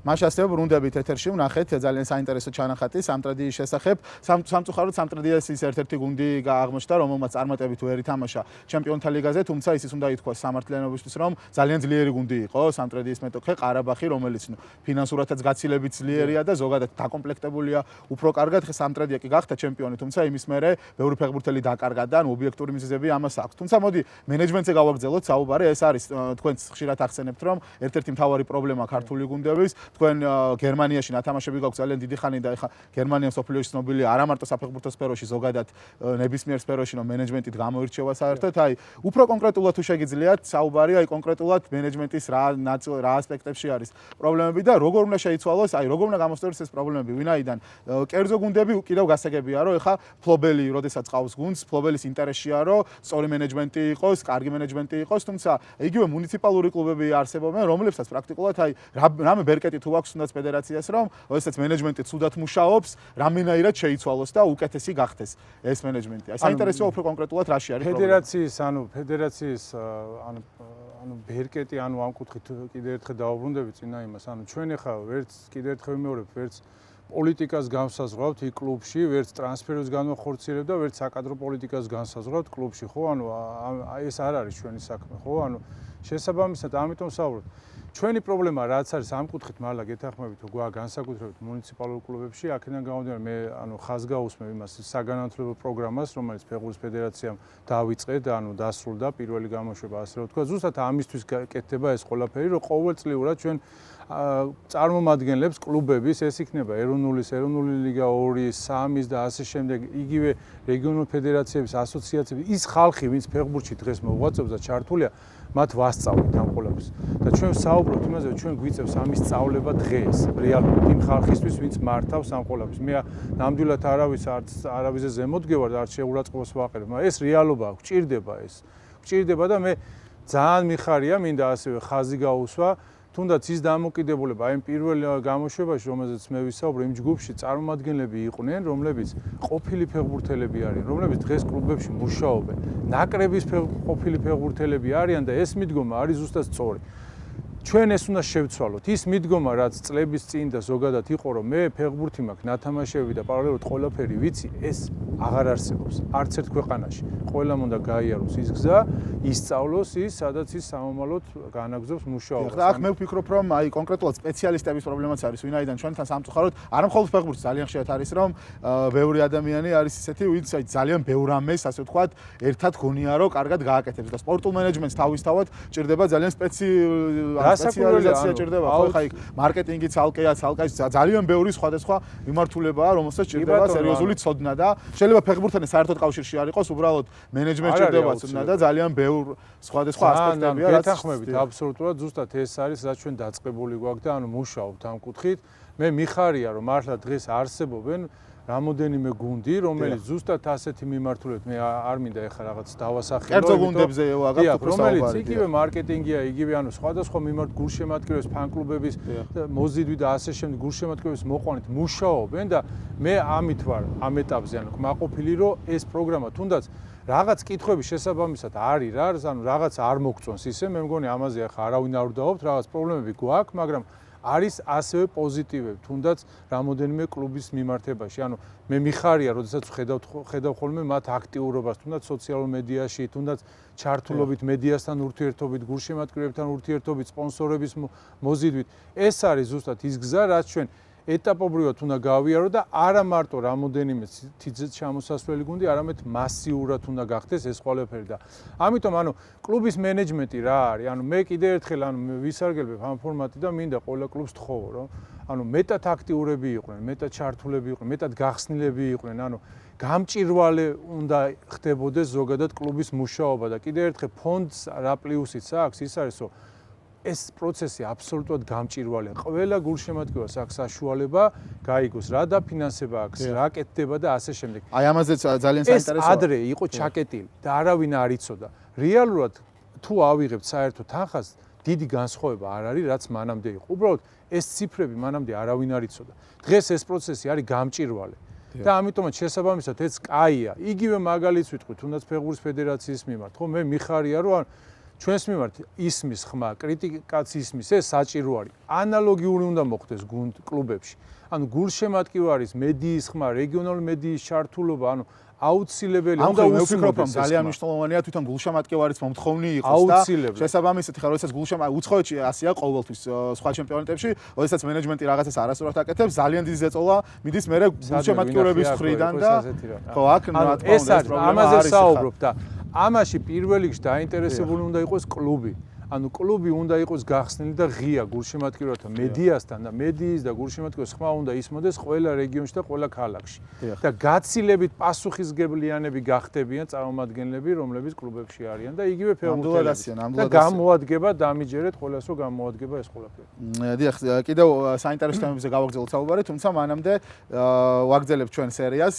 მაშინ ასევე ბრუნდებით ეთერში, ვნახეთ ძალიან საინტერესო ჩანახატი სამტრედიის შესახებ. სამწუხაროდ სამტრედიას ის ერთ-ერთი გუნდი აღმოჩნდა, რომელმაც წარმატებით ვერ ითამაშა ჩემპიონთა ლიგაზე, თუმცა ისიც უნდა ითქვას სამართლიანობისთვის, რომ ძალიან ძლიერი გუნდი იყო სამტრედიის მეტოქე ყარაბაღი, რომელიც ფინანსურადაც გაცილებით ძლიერია და ზოგადად დაკომპლექტებულია უფრო კარგად. სამტრედია კი გახდა ჩემპიონი, თუმცა იმის მერე ბევრი ფეხბურთელი დაკარგა და ობიექტური მიზეზები ამას აქვს. თუმცა მოდი მენეჯმენტზე გავაგრძელოთ საუბარი. ეს არის თქვენც ხშირად ახსენებთ, რომ ერთ-ერთი მთავარი პრობლემა ქართული გუნდების თქვენ გერმანიაში ნათამაშები გაქვთ ძალიან დიდი ხანი და ეხა გერმანია მსოფლიოში ცნობილია არა მარტო საფეხბურთო სფეროში, ზოგადად ნებისმიერ სფეროში, რომ მენეჯმენტით გამოირჩევა საერთოდ. აი, უფრო კონკრეტულად თუ შეგიძლიათ საუბარი, აი კონკრეტულად მენეჯმენტის რა ასპექტებში არის პრობლემები და როგორ უნდა შეიცვალოს, აი როგორ უნდა გამოსწორდეს ეს პრობლემები, ვინაიდან კერძო გუნდები კიდევ გასაგებია, რომ ეხა ფლობელი, როდესაც ყავს გუნდს, ფლობელის ინტერესია, რომ სწორი მენეჯმენტი იყოს, კარგი მენეჯმენტი იყოს, თუმცა იგივე მუნიციპალური კლუბები არსებობენ, რომლებსაც პრაქტიკულად აი რამე ბერკეტი თუ აქვს თუნდაც ფედერაციას, რომ როდესაც მენეჯმენტი ცუდად მუშაობს, რამენაირად შეიცვალოს და უკეთესი გახდეს ეს მენეჯმენტი. აი საინტერესოა უფრო კონკრეტულად რაში არის პრობლემა. ფედერაციის ბერკეტი, ამ კუთხით კიდევ ერთხელ დავუბრუნდები წინა იმას, ჩვენ ახლა ვერც კიდევ ერთხელ ვიმეორებ, ვერც პოლიტიკას განსაზღვრავთ იქ კლუბში, ვერც ტრანსფერებს განვახორციელებთ და ვერც საკადრო პოლიტიკას განსაზღვრავთ კლუბში, ხო? ეს არ არის ჩვენი საქმე, ხო? შესაბამისად, ამიტომ ვსაუბრობ. ჩვენი პრობლემა რაც არის ამ კუთხით, მართლა გეთანხმებით, თუ განსაკუთრებით მუნიციპალურ კლუბებში, აქედან გამომდინარე, მე ხაზს გაუსმევ იმას საგანმანათლებლო პროგრამას, რომელიც ფეხბურთის ფედერაციამ დავიწყეთ, დასრულდა პირველი გამოშვება, ასე რომ ვთქვა, ზუსტად ამისთვის გაკეთდება ეს ყველაფერი, რომ ყოველწლიურად ჩვენ წარმომადგენლებს კლუბების, ეს იქნება ეროვნული ლიგა 2, 3 და ასე შემდეგ, იგივე რეგიონულ ფედერაციების, ასოციაციების, ის ხალხი, ვინც ფეხბურთში დღეს მოღვაწეობს და ჩართულია, მათ ვასწავლით ამ ყველაფერს. და ჩვენ საუბრობთ იმაზე, რომ ჩვენ გვიწევს ამის სწავლება დღეს, რეალურად იმ ხალხისთვის, ვინც მართავს ამ ყველაფერს. მე ნამდვილად არავის ზემოდგევარ და არ შეურაცხყოფას ვაყენებ, მაგრამ ეს რეალობაა, გვჭირდება და მე ძალიან მიხარია, მინდა ასევე ხაზი გაუსვა, თუნდაც ის დამოკიდებულება აი პირველ გამოშვებაში, რომელზეც მე ვისაუბრე, იმ ჯგუფში წარმომადგენლები იყვნენ, რომლებიც ყოფილი ფეხბურთელები არიან, რომლებიც დღეს კლუბებში მუშაობენ, ნაკრების ყოფილი ფეხბურთელები არიან და ეს მიდგომა არის ზუსტად სწორი. ჩვენ ეს უნდა შევცვალოთ. ის მიდგომა, რაც წლების წინ და ზოგადად იყო, რომ მე ფეხბურთი მაქვს, ნათამაშები და პარალელურად ყველაფერი ვიცი, ეს აღარ არსებობს. არც ერთ ქვეყანაში. ყველამ უნდა გაიაროს ის გზა, ისწავლოს ის, სადაც ის სამომავლოდ განაგზობს მუშაობას. და აქ მე ვფიქრობ, რომ აი კონკრეტულად სპეციალისტების პრობლემაც არის, ვინაიდან ჩვენთან სამწუხაროდ არა მხოლოდ ფეხბურთში ძალიან ხშირად არის, რომ ბევრი ადამიანი არის ისეთი, ვინც აი ძალიან ბევრ ამეს, ასე ვთქვათ, ერთად გონიარო, კარგად გააკეთებს და სპორტულ მენეჯმენტს თავისთავად ჭირდება ძალიან სპეციალიზაცია ჭირდება, ხო, ხა იქ მარკეტინგი ცალკეა, ძალიან ბევრი სხვადასხვა მიმართულებაა, რომელსაც ჭირდება სერიოზული ცოდნა და შეიძლება ფეხბურთთან საერთოდ კავშირში არ იყოს, უბრალოდ მენეჯმენტს ჭირდება ცოდნა და ძალიან ბევრ სხვადასხვა ასპექტებია, რაც გეთანხმებით, აბსოლუტურად ზუსტად ეს არის, რაც ჩვენ დაწყებული გვაქვს და ანუ მუშაობთ ამ კუთხით. მე მიხარია, რომ მართლა დღეს არსებობენ რამოდენიმე გუნდი, რომელიც ზუსტად ასეთი მიმართულებით მე არ მინდა ეხლა რაღაც დავასახელო. კერძო გუნდებზე ვაგავთ უფრო საუბარი. რომელიც იგივე მარკეტინგია, იგივე ანუ სხვადასხვა გულშემატკივრების ფან-კლუბების მოზიდვით და ასე შემდეგ გულშემატკივრების მოყვანით მუშაობენ და მე ამით ვარ ამ ეტაპზე, ანუ კმაყოფილი, რომ ეს პროგრამა თუნდაც რაღაც კითხვების შესაბამისად არის რა, ანუ რაღაც არ მოგწონს ისე, მე მგონი ამაზე ახლა არავინ არ ვდაობთ, რაღაც პრობლემები გვაქვს, მაგრამ არის ასევე პოზიტივები, თუნდაც რამოდენიმე კლუბის მიმართებაში. ანუ მე მიხარია, როდესაც ხედავ ხოლმე მათ აქტიურობას, თუნდაც სოციალურ მედიაში, თუნდაც ჩართულობით მედიასთან ურთიერთობით, გულშემატკივრებთან ურთიერთობით, სპონსორების მოზიდვით. ეს არის ზუსტად ის გზა, რაც ჩვენ ეტაპობრივად უნდა გავიარო და არა მარტო რამოდენიმე თიძეთ ჩამოსასვლელი გუნდი, არამედ მასიურად უნდა გახდეს ეს ყველაფერი და ამიტომ ანუ კლუბის მენეჯმენტი რა არის? ანუ მე კიდევ ერთხელ ანუ ვისარგებლებ ამ ფორმატით და მინდა ყველა კლუბს თხოვო, რომ ანუ მეტად აქტიურები იყვნენ, მეტად ჩართულები იყვნენ, მეტად გახსნილები იყვნენ, ანუ გამჭირვალე უნდა ხდებოდეს ზოგადად კლუბის მუშაობა და კიდევ ერთხელ ფონდს რა პლუსიც აქვს, ის არის რომ ეს პროცესი აბსოლუტურად გამჭირვალეა. ყველა გულშემატკივრას აქვს საშუალება გაიგოს რა დაფინანსება აქვს, რა კეთდება და ასე შემდეგ. აი ამაზეც ძალიან საინტერესოა. ეს ადრე იყო ჩაკეტილი და არავინ არ იცოდა. რეალურად თუ ავიღებთ საერთო თანხას, დიდი განსხვავება არ არის, რაც მანამდე იყო. უბრალოდ ეს ციფრები მანამდე არავინ არ იცოდა. დღეს ეს პროცესი არის გამჭირვალე. და ამიტომაც შესაბამისად ეს კაია. იგივე მაგალითს ვიტყვი, თუნდაც ფეხბურთის ფედერაციის მიმართ, ხო, მე მიხარია, რომ ჩვენს მიმართ ისმის ხმა, კრიტიკაც ისმის, ეს საჭირო არის. ანალოგიური უნდა მოხდეს კლუბებში. ანუ გულშემატკივარის მედიის ხმა, რეგიონალური მედიის ჩართულობა, ანუ აუცილებელი უნდა ვფიქრობ, ძალიან მნიშვნელოვანია თვითონ გულშემატკივარის მომთხოვნი იყოს და შესაბამისად ხარ, როდესაც უცხოეთში ასეა ყოველთვის სხვა ჩემპიონატებში, როდესაც მენეჯმენტი რაღაცას არასწორად აკეთებს, ძალიან დიდი ზეწოლა მიდის მერე გულშემატკივრების მხრიდან და ხო, აქ რა თქმა უნდა ეს პრობლემა არის. საუბრობ და ამაში პირველ რიგში დაინტერესებული უნდა იყოს კლუბი. ანუ კლუბი უნდა იყოს გახსნილი და ღია გულშემატკივრებთან, მედიასთან და მედიის და გულშემატკივრების ხმა უნდა ისმოდეს ყველა რეგიონში და ყველა ქალაქში. და გაცილებით პასუხისმგებლიანები გახდებიან წარმომადგენლები, რომლებიც კლუბებში არიან და იგივე ფეხბურთელები. და გამოადგება დამიჯერეთ ყველას, რომ გამოადგება ეს ყველაფერი. დიახ, კიდევ საინტერესო თემებზე გავაგრძელოთ საუბარი, თუმცა მანამდე ვაგრძელებ ჩვენ სერიას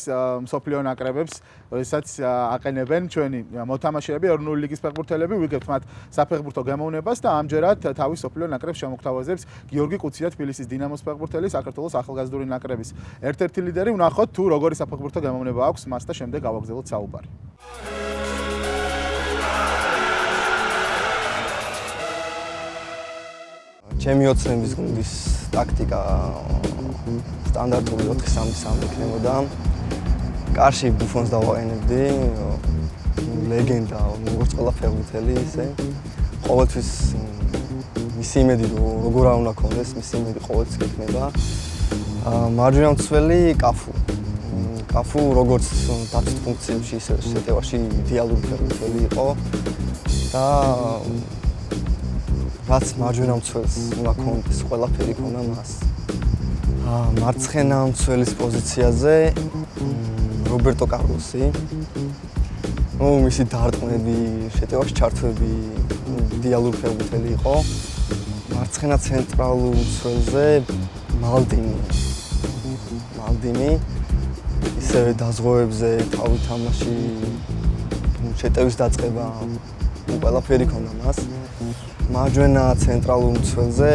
მსოფლიო ნაკრებებს, როდესაც აყენებენ ჩვენი მოთამაშეები, ეროვნული ლიგის ფეხბურთელები, ვიგებთ მათ საფეხბურთო გემოვნებას და ამჯერად თავის სოფლიო ნაკრებს შემოგთავაზებს გიორგი კუცია, თბილისის დინამოს ფეხბურთელი, საქართველოს ახალგაზრდული ნაკრების ერთ-ერთი ლიდერი. ვნახოთ თუ როგორი საფეხბურთო გემოვნება აქვს მას და შემდეგ გავაგრძელოთ საუბარი. ჩემი ოცნების გუნდის ტაქტიკა სტანდარტული 4-3-3 იქნებოდა. კარში ბუფონს დავაყენებდი, ლეგენდა, როგორც ყველა ფეხბურთელი ისე. ყოველთვის მისი იმედი როგორ არ უნდა ქონდეს, მისი იმედი ყოველთვის გექნება. მარჯვენა მცველი კაფუ. კაფუ როგორც დაცვის ფუნქციებში, შეტევაში იდეალური ფეხბურთელი იყო და რაც მარჯვენა მცველს უნდა ქონდეს, ყველაფერი ქონდა მას. მარცხენა მცველის პოზიციაზე რობერტო კარლოსი. მისი დარტყმები, შეტევაში ჩართვები იდეალური ფეხბურთელი იყო. მარცხენა ცენტრალურ მცველზე მალდინი ისევე დაზღვევებზე თავი თამაში შეტევის დაწყება ყველაფერი ქონდა მას. მარჯვენა ცენტრალურ მცველზე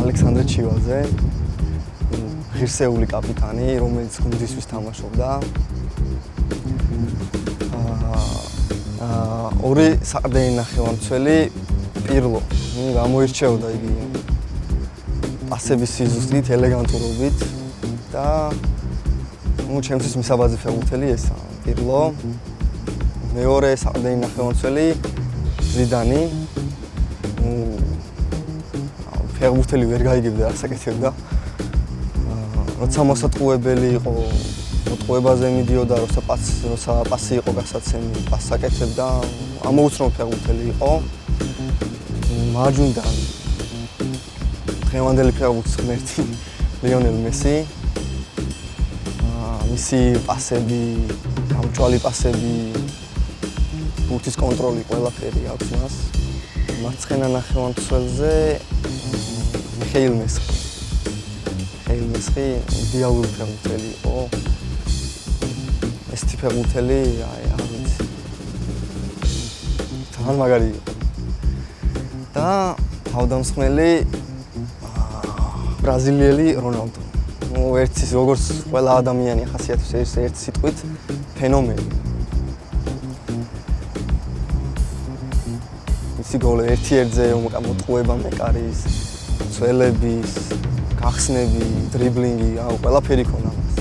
ალექსანდრე ჩივაძე, ღირსეული კაპიტანი, რომელიც გუნდისთვის თამაშობდა. ორი საყრდენი ნახევარმცველი პირლო. გამოირჩეოდა იგი პასების სიზუსტით, ელეგანტურობით და ჩემთვის მისაბაძი ფეხბურთელი ესაა. პირლო. მეორე საყრდენი ნახევარმცველი ზიდანი. ფეხბურთელი ვერ გაიგებდა, არ საკეთებდა. როცა მოსატყუებელი იყო, მოტყუებაზე მიდიოდა, როცა პასი იყო გასაცემი, პასს აკეთებდა, ამოუცნობ ფეხბურთელი იყო. მარჯვნიდან დღევანდელი ფეხბურთის ღმერთი ლიონელ მესი. მისი პასები, გამჭვალი პასები, ბურთის კონტროლი ყველაფერი აქვს მას. მარცხენა ნახევარმცველზე მიხეილ მესხი. მიხეილ მესხი იდეალური ფეხბურთელი იყო. ეს ფეხბურთელი, არ ვიცი. თან მაგარი იყო. და თავდამსხმელი ბრაზილიელი რონალდო. ერთის როგორც ყველა ადამიანი ახასიათებს ერთ სიტყვით ფენომენი. ისი გოლი ერთ-ერთზე მოტყუება მეკარის, ცველების, გახსნები, დრიბლინგი, ყველაფერი ქონა მას.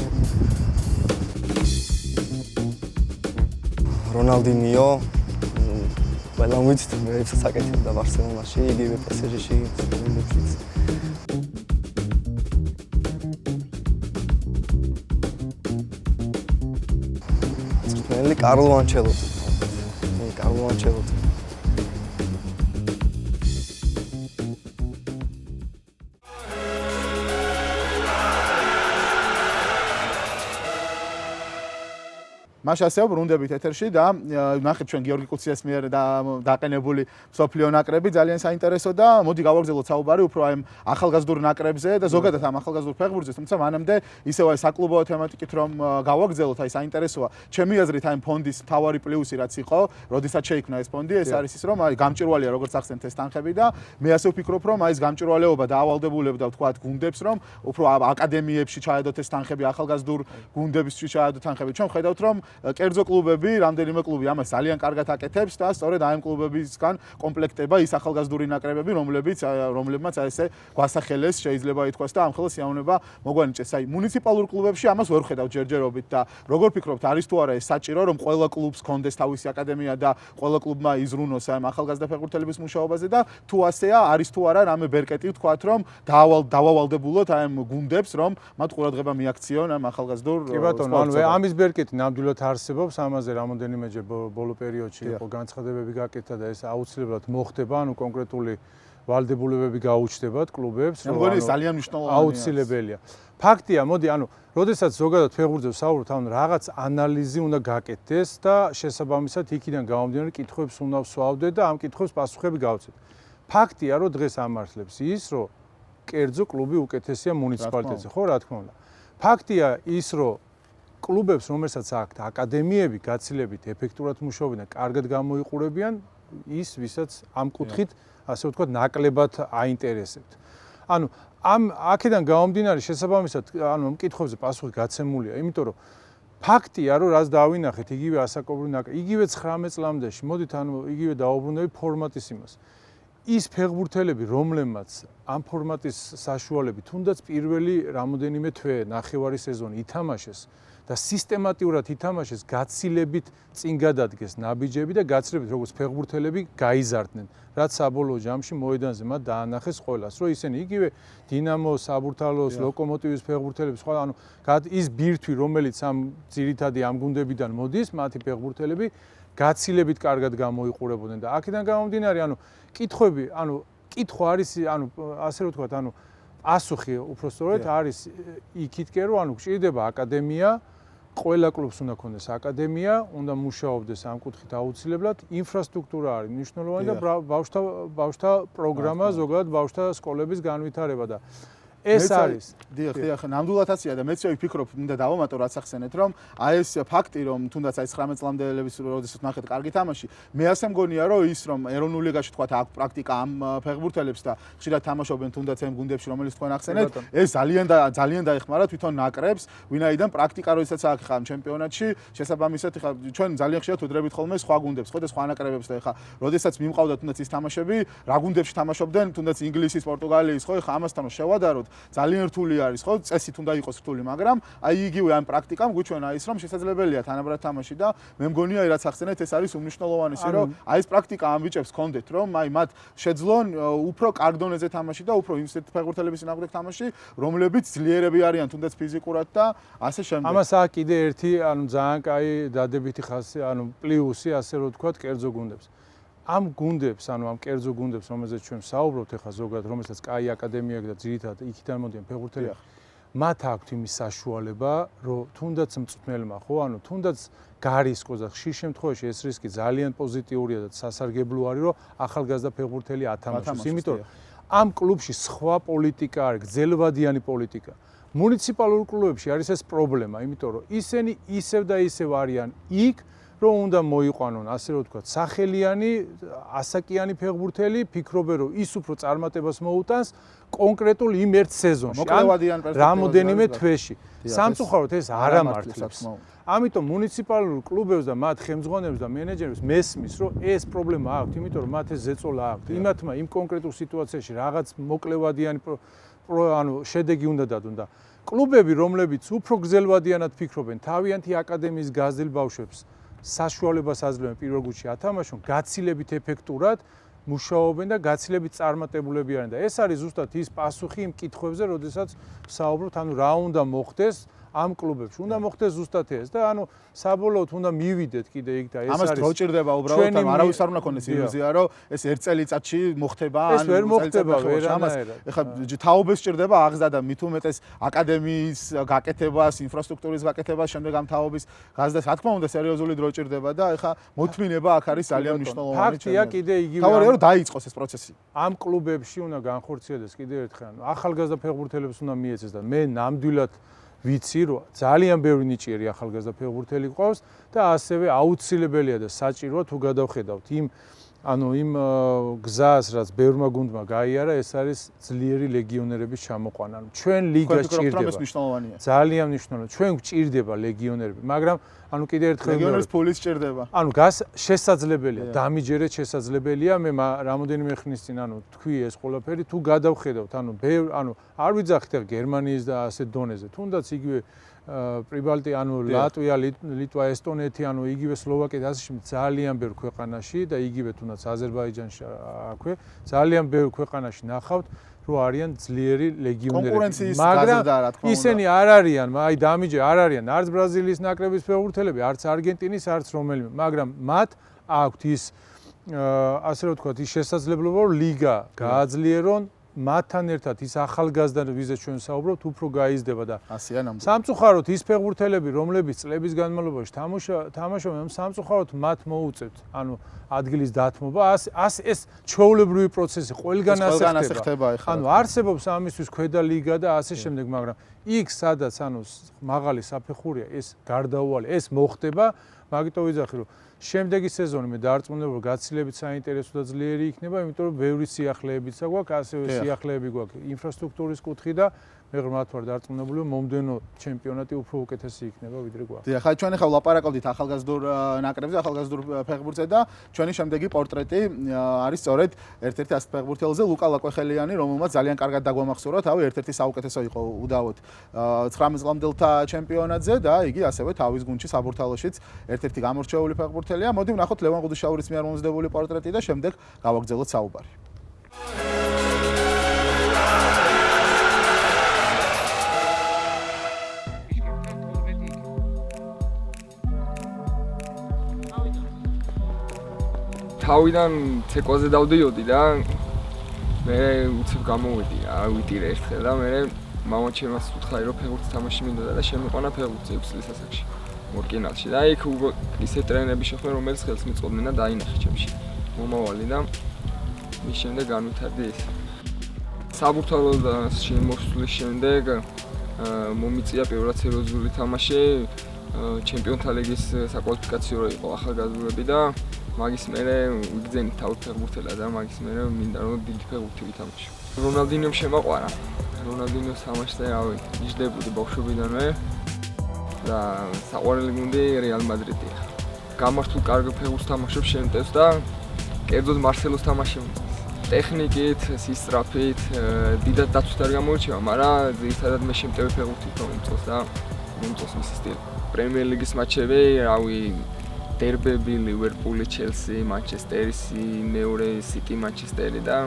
რონალდინიო ყველა ვიცით, მეც საკეთებდა ბარსელონაში, იგივე PSG-ში, კლუბებშიც. კარლო ანჩელოტი. კარლო ანჩელოტი. მაშ ასე ბრუნდებით ეთერში და ნახეთ ჩვენ გიორგი კუციას მიერ დაყენებული მსოფლიო ნაკრები ძალიან საინტერესო და მოდი გავაგრძელოთ საუბარი უფრო აი ახალგაზრდულ ნაკრებზე და ზოგადად ამ ახალგაზრდულ ფეხბურთზე, თუმცა მანამდე ისევ აი საკლუბო თემატიკით რომ გავაგრძელოთ, აი საინტერესოა. ჩემი აზრით აი ფონდის მთავარი პლუსი რაც იყო, როდესაც შეიქმნა ეს ფონდი, ეს არის ის რომ აი გამჭვირვალეა როგორც ახსენეთ ეს თანხები და მე ასე ვფიქრობ რომ აი ეს გამჭვირვალეობა დაავალდებულებდა ვთქვათ გუნდებს რომ უფრო აკადემიებში ჩაედოთ ეს თანხები, ახალგაზრდულ გუნდებისთვის ჩაედოთ თანხები. ჩვენ ხედავთ რომ კერძო კლუბები, რამდენიმე კლუბი ამას ძალიან კარგად აკეთებს და სწორედ აი ამ კლუბებისგან კომპლექტება ის ახალგაზრდული ნაკრებები, რომლებმაც აი ესე გვასახელეს შეიძლება ითქვას და ამ ხელს სიამოვნება მოგვანიჭეს. აი მუნიციპალურ კლუბებში ამას ვერ ხედავ ჯერჯერობით და როგორ ფიქრობთ, არის თუ არა ეს საჭირო, რომ ყველა კლუბს კონდეს თავისი აკადემია და ყველა კლუბმა იზრუნოს აი ამ ახალგაზრდა ფეხბურთელების მუშაობაზე და თუ ასეა, არის თუ არა რამე ბერკეტი ვთქვათ, რომ დავავალდებულოთ აი ამ გუნდებს, რომ მათ ყურადღება მიაქციონ ამ ახალგაზრდულ სპორტს. კი ბატონო, ანუ ამის ბერკეტი ნამდვილად არსებობს, ამაზე რამოდენიმეჯერ ბოლო პერიოდში იყო განცხადებები გაკეთა და ეს აუცილებლად მოხდება, ანუ კონკრეტული ვალდებულებები გაუჩნდებათ კლუბებს, რომ მგონი ძალიან მნიშვნელოვანია. აუცილებელია. ფაქტია, მოდი, ანუ როდესაც ზოგადად ფეხბურთზე ვსაუბრობთ, ანუ რაღაც ანალიზი უნდა გაკეთდეს და შესაბამისად იქიდან გამომდინარე კითხვებს უნდა ვსვავდეთ და ამ კითხვებს პასუხები გავცეთ. ფაქტია, რომ დღეს ამართლებს ის, რომ კერძო კლუბი უკეთესია მუნიციპალიტეტზე, ხო, რა თქმა უნდა. ფაქტია ის, რომ კლუბებს, რომელსაც აქვთ აკადემიები, გაცილებით ეფექტურად მუშაობენ და კარგად გამოიყურებიან, ის ვისაც ამ კუთხით, ასე ვთქვათ, ნაკლებად აინტერესებთ. ანუ ამ აქედან გამომდინარე შესაბამისად, ანუ მკითხებზე პასუხი გაცემულია, იმიტომ რომ ფაქტია, რომ რაც დავინახეთ, იგივე ასაკობრივი ნაკრები, იგივე 19 წლამდეში, მოდით ანუ იგივე დაუბრუნდებით ფორმატის იმას. ის ფეხბურთელები, რომლებმაც ამ ფორმატის საშუალებით, თუნდაც პირველი რამოდენიმე თვე, ნახევარი სეზონი ითამაშეს და სისტემატიურად ითამაშეს, გაცილებით წინ გადადგეს ნაბიჯები და გაცილებით როგორც ფეხბურთელები გაიზარდნენ, რაც საბოლოო ჯამში მოედანზე მათ დაანახეს ყველას, რომ ისინი იგივე დინამოს, საბურთალოს, ლოკომოტივის ფეხბურთელები, სხვა, ანუ ის ბირთვი, რომელიც ამ ძირითადი ამ გუნდებიდან მოდის, მათი ფეხბურთელები გაცილებით კარგად გამოიყურებოდნენ და აქედან გამომდინარე, ანუ კითხვები, ანუ კითხვა არის, ანუ ასე რომ ვთქვათ, ანუ პასუხი უბრალოდ არის იქითკენ, რომ ანუ გჭირდება აკადემია, ყველა კლუბს უნდა ქონდეს აკადემია, უნდა მუშაობდეს ამ კუთხით აუცილებლად, ინფრასტრუქტურა არის მნიშვნელოვანი და ბავშვთა პროგრამა, ზოგადად ბავშვთა სკოლების განვითარება და ეს არის. დიახ, ნამდვილადაცია და მეც ვფიქრობ, მინდა დავამატო რაც ახსენეთ, რომ აი ეს ფაქტი, რომ თუნდაც აი 19 წლამდელების როდესაც ნახეთ კარგი თამაში, მე ასე მგონია, რომ ის რომ ეროვნულ ლიგაში თქვა აქვს პრაქტიკა ამ ფეხბურთელებს და ხშირად თამაშობენ თუნდაც ამ გუნდებში, რომელიც თქვენ ახსენეთ, ეს ძალიან დაეხმარა თვითონ ნაკრებს, ვინაიდან პრაქტიკა როდესაც აქვს ხა ჩემპიონატში, შესაბამისად ხა ჩვენ ძალიან ხშირად ვედრებით ხოლმე სხვა გუნდებს, ხო და სხვა ნაკრებებს და ხა როდესაც მიმყავდა თუნდაც ის თამაშები, რა გუნდებში თამაშობდნენ, თუნდაც ინგლისის, პორტუგალიის, ხო ხა ამასთან შევადაროთ, ძალიან რთული არის, ხო, წესით უნდა იყოს რთული, მაგრამ აი იგივე ამ პრაქტიკამ გვიჩვენა ის, რომ შესაძლებელია თანაბრად თამაში და მე მგონია, რაც ახსენეთ, ეს არის უმნიშვნელოვანესი, რომ აი ეს პრაქტიკა ამ ბიჭებს ჰქონდეთ, რომ აი მათ შეძლონ უფრო კარგ დონეზე თამაში და უფრო იმ ფეხბურთელების წინააღმდეგ თამაში, რომლებიც ძლიერები არიან თუნდაც ფიზიკურად და ასე შემდეგ. ამას აქ კიდე ერთი, ძალიან კაი დადებითი ხასი, პლუსი, ასე რომ ვთქვათ, კერძო გუნდებს. ამ გუნდებს, ამ კერძო გუნდებს, რომელზეც ჩვენ ვსაუბრობთ ახლა ზოგადად, რომელსაც კაი აკადემია აქვს და ძირითადად იქიდან მოდიან ფეხბურთელები. მათ აქვთ იმის საშუალება, რომ თუნდაც მწვრთნელმა, ხო, თუნდაც გარისკოს და ხშირ შემთხვევაში ეს რისკი ძალიან პოზიტიურია და სასარგებლო არის, რომ ახალგაზრდა ფეხბურთელი ათამაშოს, იმიტომ რომ ამ კლუბში სხვა პოლიტიკა არის, გრძელვადიანი პოლიტიკა. მუნიციპალურ კლუბებში არის ეს პრობლემა, იმიტომ რომ ისინი ისევ და ისევ არიან იქ, რომ უნდა მოიყვანონ, ასე რომ ვთქვათ, სახელიანი, ასაკიანი ფეხბურთელი, ფიქრობენ, რომ ის უფრო წარმატებას მოუტანს კონკრეტულ იმ ერთ სეზონში, რამოდენიმე თვეში. სამწუხაროდ ეს არ ამართლებს. ამიტომ მუნიციპალურ კლუბებს და მათ ხელმძღვანელებს და მენეჯერებს მესმის, რომ ეს პრობლემა აქვთ, იმიტომ რომ მათ ეს ზეწოლა აქვთ. იმათმა იმ კონკრეტულ სიტუაციაში რაღაც მოკლევადიანი შედეგი უნდა დადონ და კლუბები, რომლებიც უფრო გრძელვადიანად ფიქრობენ, თავიანთი აკადემიის გაზრდილ ბავშვებს საშუალებას აძლევენ პირველ გუნდში ათამაშონ, გაცილებით ეფექტურად მუშაობენ და გაცილებით წარმატებულები არიან და ეს არის ზუსტად ის პასუხი იმ კითხვებზე, როდესაც ვსაუბრობთ, რა უნდა მოხდეს ამ კლუბებში. უნდა მოხდეს ზუსტად ეს და საბოლოოდ უნდა მივიდეთ კიდე იქ და ეს არის. ამას დრო ჭირდება უბრალოდ, არავის არ უნდა ქონდეს ილუზია, რომ ეს ერთ წელიწადში მოხდება, ეს ვერ მოხდება ვერანაირად. ეხლა თაობებს ჭირდება აღზრდა და მით უმეტეს აკადემიის გაკეთებას, ინფრასტრუქტურის გაკეთებას, შემდეგ ამ თაობის გაზრდას, რა თქმა უნდა, სერიოზული დრო ჭირდება და ეხლა მოთმინება აქ არის ძალიან მნიშვნელოვანი. ფაქტია კიდე იგივე. თავარია რომ დაიწყოს ეს პროცესი. ამ კლუბებში უნდა განხორციელდეს კიდე ერთხელ. ახალგაზრდა ფეხბურთელებს უნდა მიეცეს და მე ნამდვილად ვიცი, რომ ძალიან ბევრი ნიჭიერი ახალგაზრდა ფეხბურთელი ყავს და ასევე აუცილებელია და საჭიროა თუ გადავხედავთ იმ გზას, რაც ბევრმა გუნდმა გაიარა, ეს არის ძლიერი ლეგიონერების ჩამოყვანა. ჩვენ ლიგა სჭირდება. ძალიან მნიშვნელოვანია. ჩვენ გვჭირდება ლეგიონერები, მაგრამ კიდე ერთხელ ლეგიონერს ფული სჭირდება. შესაძლებელია, დამიჯერეთ შესაძლებელია. მე რამოდენიმე ხნის წინ თქვი ეს ყველაფერი, თუ გადავხედავთ, არ ვიძახით გერმანიის და ასე დონეზე, თუნდაც იგივე პრიბალტი, ლატვია, ლიტვა, ესტონეთი, იგივე სლოვაკეთი, ასე ძალიან ბევრ ქვეყანაში და იგივე თუნდაც აზერბაიჯანში აქვე, ძალიან ბევრ ქვეყანაში ნახავთ, რომ არიან ძლიერი ლეგიონერები. მაგრამ ისინი არ არიან, დამიჯე არ არიან არც ბრაზილიის ნაკრების ფეხბურთელები, არც არგენტინის, არც რომელიმე, მაგრამ მათ აქვთ ის ასე რომ ვთქვათ, ის შესაძლებლობა, რომ ლიგა გააძლიერონ მათთან ერთად ის ახალგაზრდა ვიზეთ ჩვენ საუბრობთ, უფრო გაიზრდება და სამწუხაროდ ის ფეხბურთელები, რომლებიც წლების განმავლობაში თამაშობენ, სამწუხაროდ მათ მოუწევთ, ადგილის დათმობა, ეს ჩვეულებრივი პროცესი ყველგან ასე ხდება. არსებობს ამისთვის ქვედა ლიგა და ასე შემდეგ, მაგრამ იქ სადაც მაღალი საფეხურია, ეს გარდაუვალი, ეს მოხდება, მაგიტომ ვიძახი, რომ შემდეგი სეზონი მე დარწმუნებული რომ გაცილებით საინტერესო და ძლიერი იქნება, იმიტომ რომ ბევრი სიახლეებიც გვაქვს, ასევე სიახლეები გვაქვს ინფრასტრუქტურის კუთხით და მე ღრმად ვარ დარწმუნებული რომ მომდენო ჩემპიონატი უფრო უკეთესი იქნება ვიდრე გვაქვს. დიახ, ჩვენ ახლა ვლაპარაკობდით ახალგაზრდულ ნაკრებზე, ახალგაზრდულ ფეხბურთზე და ჩვენი შემდეგი პორტრეტი არის სწორედ ერთ-ერთი ასეთ ფეხბურთელზე, ლუკა ლაკვეხელიანი, რომელმაც ძალიან კარგად დაგვამახსოვრა, ერთ-ერთი საუკეთესო იყო უდავოდ 19 წლამდელთა ჩემპიონატზე და იგი ასევე თავის გუნდში საბურთალოშიც ერთ-ერთი გამორჩეული ფეხბურთელია. მოდი ვნახოთ ლევან ყუდუშაურის მიერ მომზადებული პორტრეტი და შემდეგ გავაგრძელოთ საუბარი. თავიდან ცეკვაზე დავდიოდი და მე უცებ გამოვედი რა, ვიტირე ერთხელ და მე მამამ ჩემს უთხარი რომ ფეხბურთს თამაში მინდოდა და შემიყვანა ფეხბურთზე 6 წლის ასაკში. მორკინალში და იქ ისე ტრენერები შეხვდნენ, რომელიც ხელს მიწყობდნენ და დაინახე ჩემში. მომავალი და მის შემდეგ განვითარდი ეს. საბურთალოდანში მოსვლის შემდეგ მომიწია პირველად სერიოზული თამაში ჩემპიონთა ლიგის საკვალიფიკაციო იყო ახალგაზრდები და მაგის მერე ვიგრძენით თავი ფეხბურთელა და მაგის მერე მინდა რომ დიდი ფეხბურთი ვითამაშო. რონალდინიომ შემაყვარა. რონალდინიოს თამაშზე რავი, იждებოდი ბავშვობიდანვე და საყვარელი გუნდი რეალ მადრიდი. გამართულ კარგ ფეხბურთს თამაშობს შემტევს და კერძოდ მარსელოს თამაში ტექნიკით, სისწრაფით, დიდად დაცვით არ გამოირჩევა, მაგრამ ძირითადად მე შემტევი ფეხბურთით მომწონს და მომწონს მისი სტილი. პრემიერ ლიგის მატჩები, რავი, დერბები, ლივერპული, ჩელსი, მანჩესტერი, მეორე სიტი, მანჩესტერი და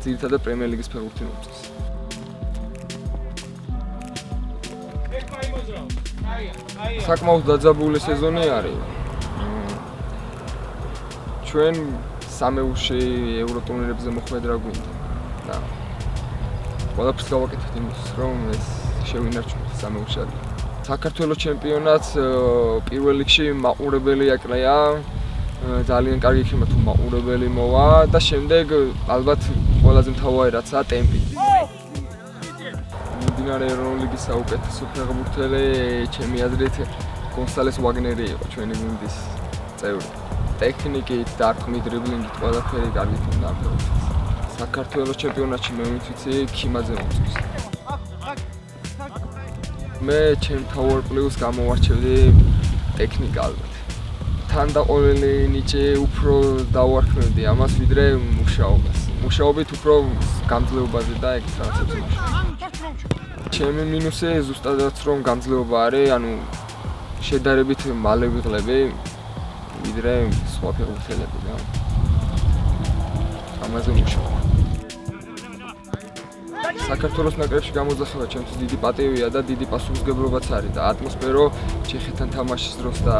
ძირითადად პრემიერ ლიგის ფეხბურთი მომწონს. საკმაოდ დაძაბული სეზონი არის. ჩვენ სამეულში ევროტურნირებზე მოხვედრა გვინდა და ყველაფერს გავაკეთებთ იმისთვის, რომ ეს შევინარჩუნოთ სამეულში. საქართველოს ჩემპიონატს პირველ რიგში მაყურებელი აკრეა, ძალიან კარგი იქნება თუ მაყურებელი მოვა და შემდეგ ალბათ ყველაზე მთავარი რაცაა ტემპი. მიმდინარე ეროვნული ლიგის საუკეთესო ფეხბურთელი ჩემი აზრით გონსალეს ვაგნერი იყო ჩვენი გუნდის წევრი. ტექნიკით, დარტყმით, დრიბლინგით ყველაფერი კარგით უნდა ფეხბურთის. საქართველოს ჩემპიონატში მე ვიცი ქიმაძე მომწონს. მე ჩემ თავარ პლუს გამოვარჩევდი ტექნიკა ალბათ. თანდაყოლილი ნიჭი უფრო დავარქმევდი ამას ვიდრე მუშაობას. მუშაობით უფრო გამძლეობაზე და ეგ რაღაცებს ვიმუშავე. ჩემი მინუსი ზუსტადაც რომ გამძლეობა არის, ანუ შედარებით მალე ვიღლები ვიდრე სხვა ფეხბურთელები და ამაზე მუშაობ. საქართველოს ნაკრებში გამოძახება ჩემთვის დიდი პატივია და დიდი პასუხისმგებლობაც არის და ატმოსფერო ჩეხეთთან თამაშის დროს და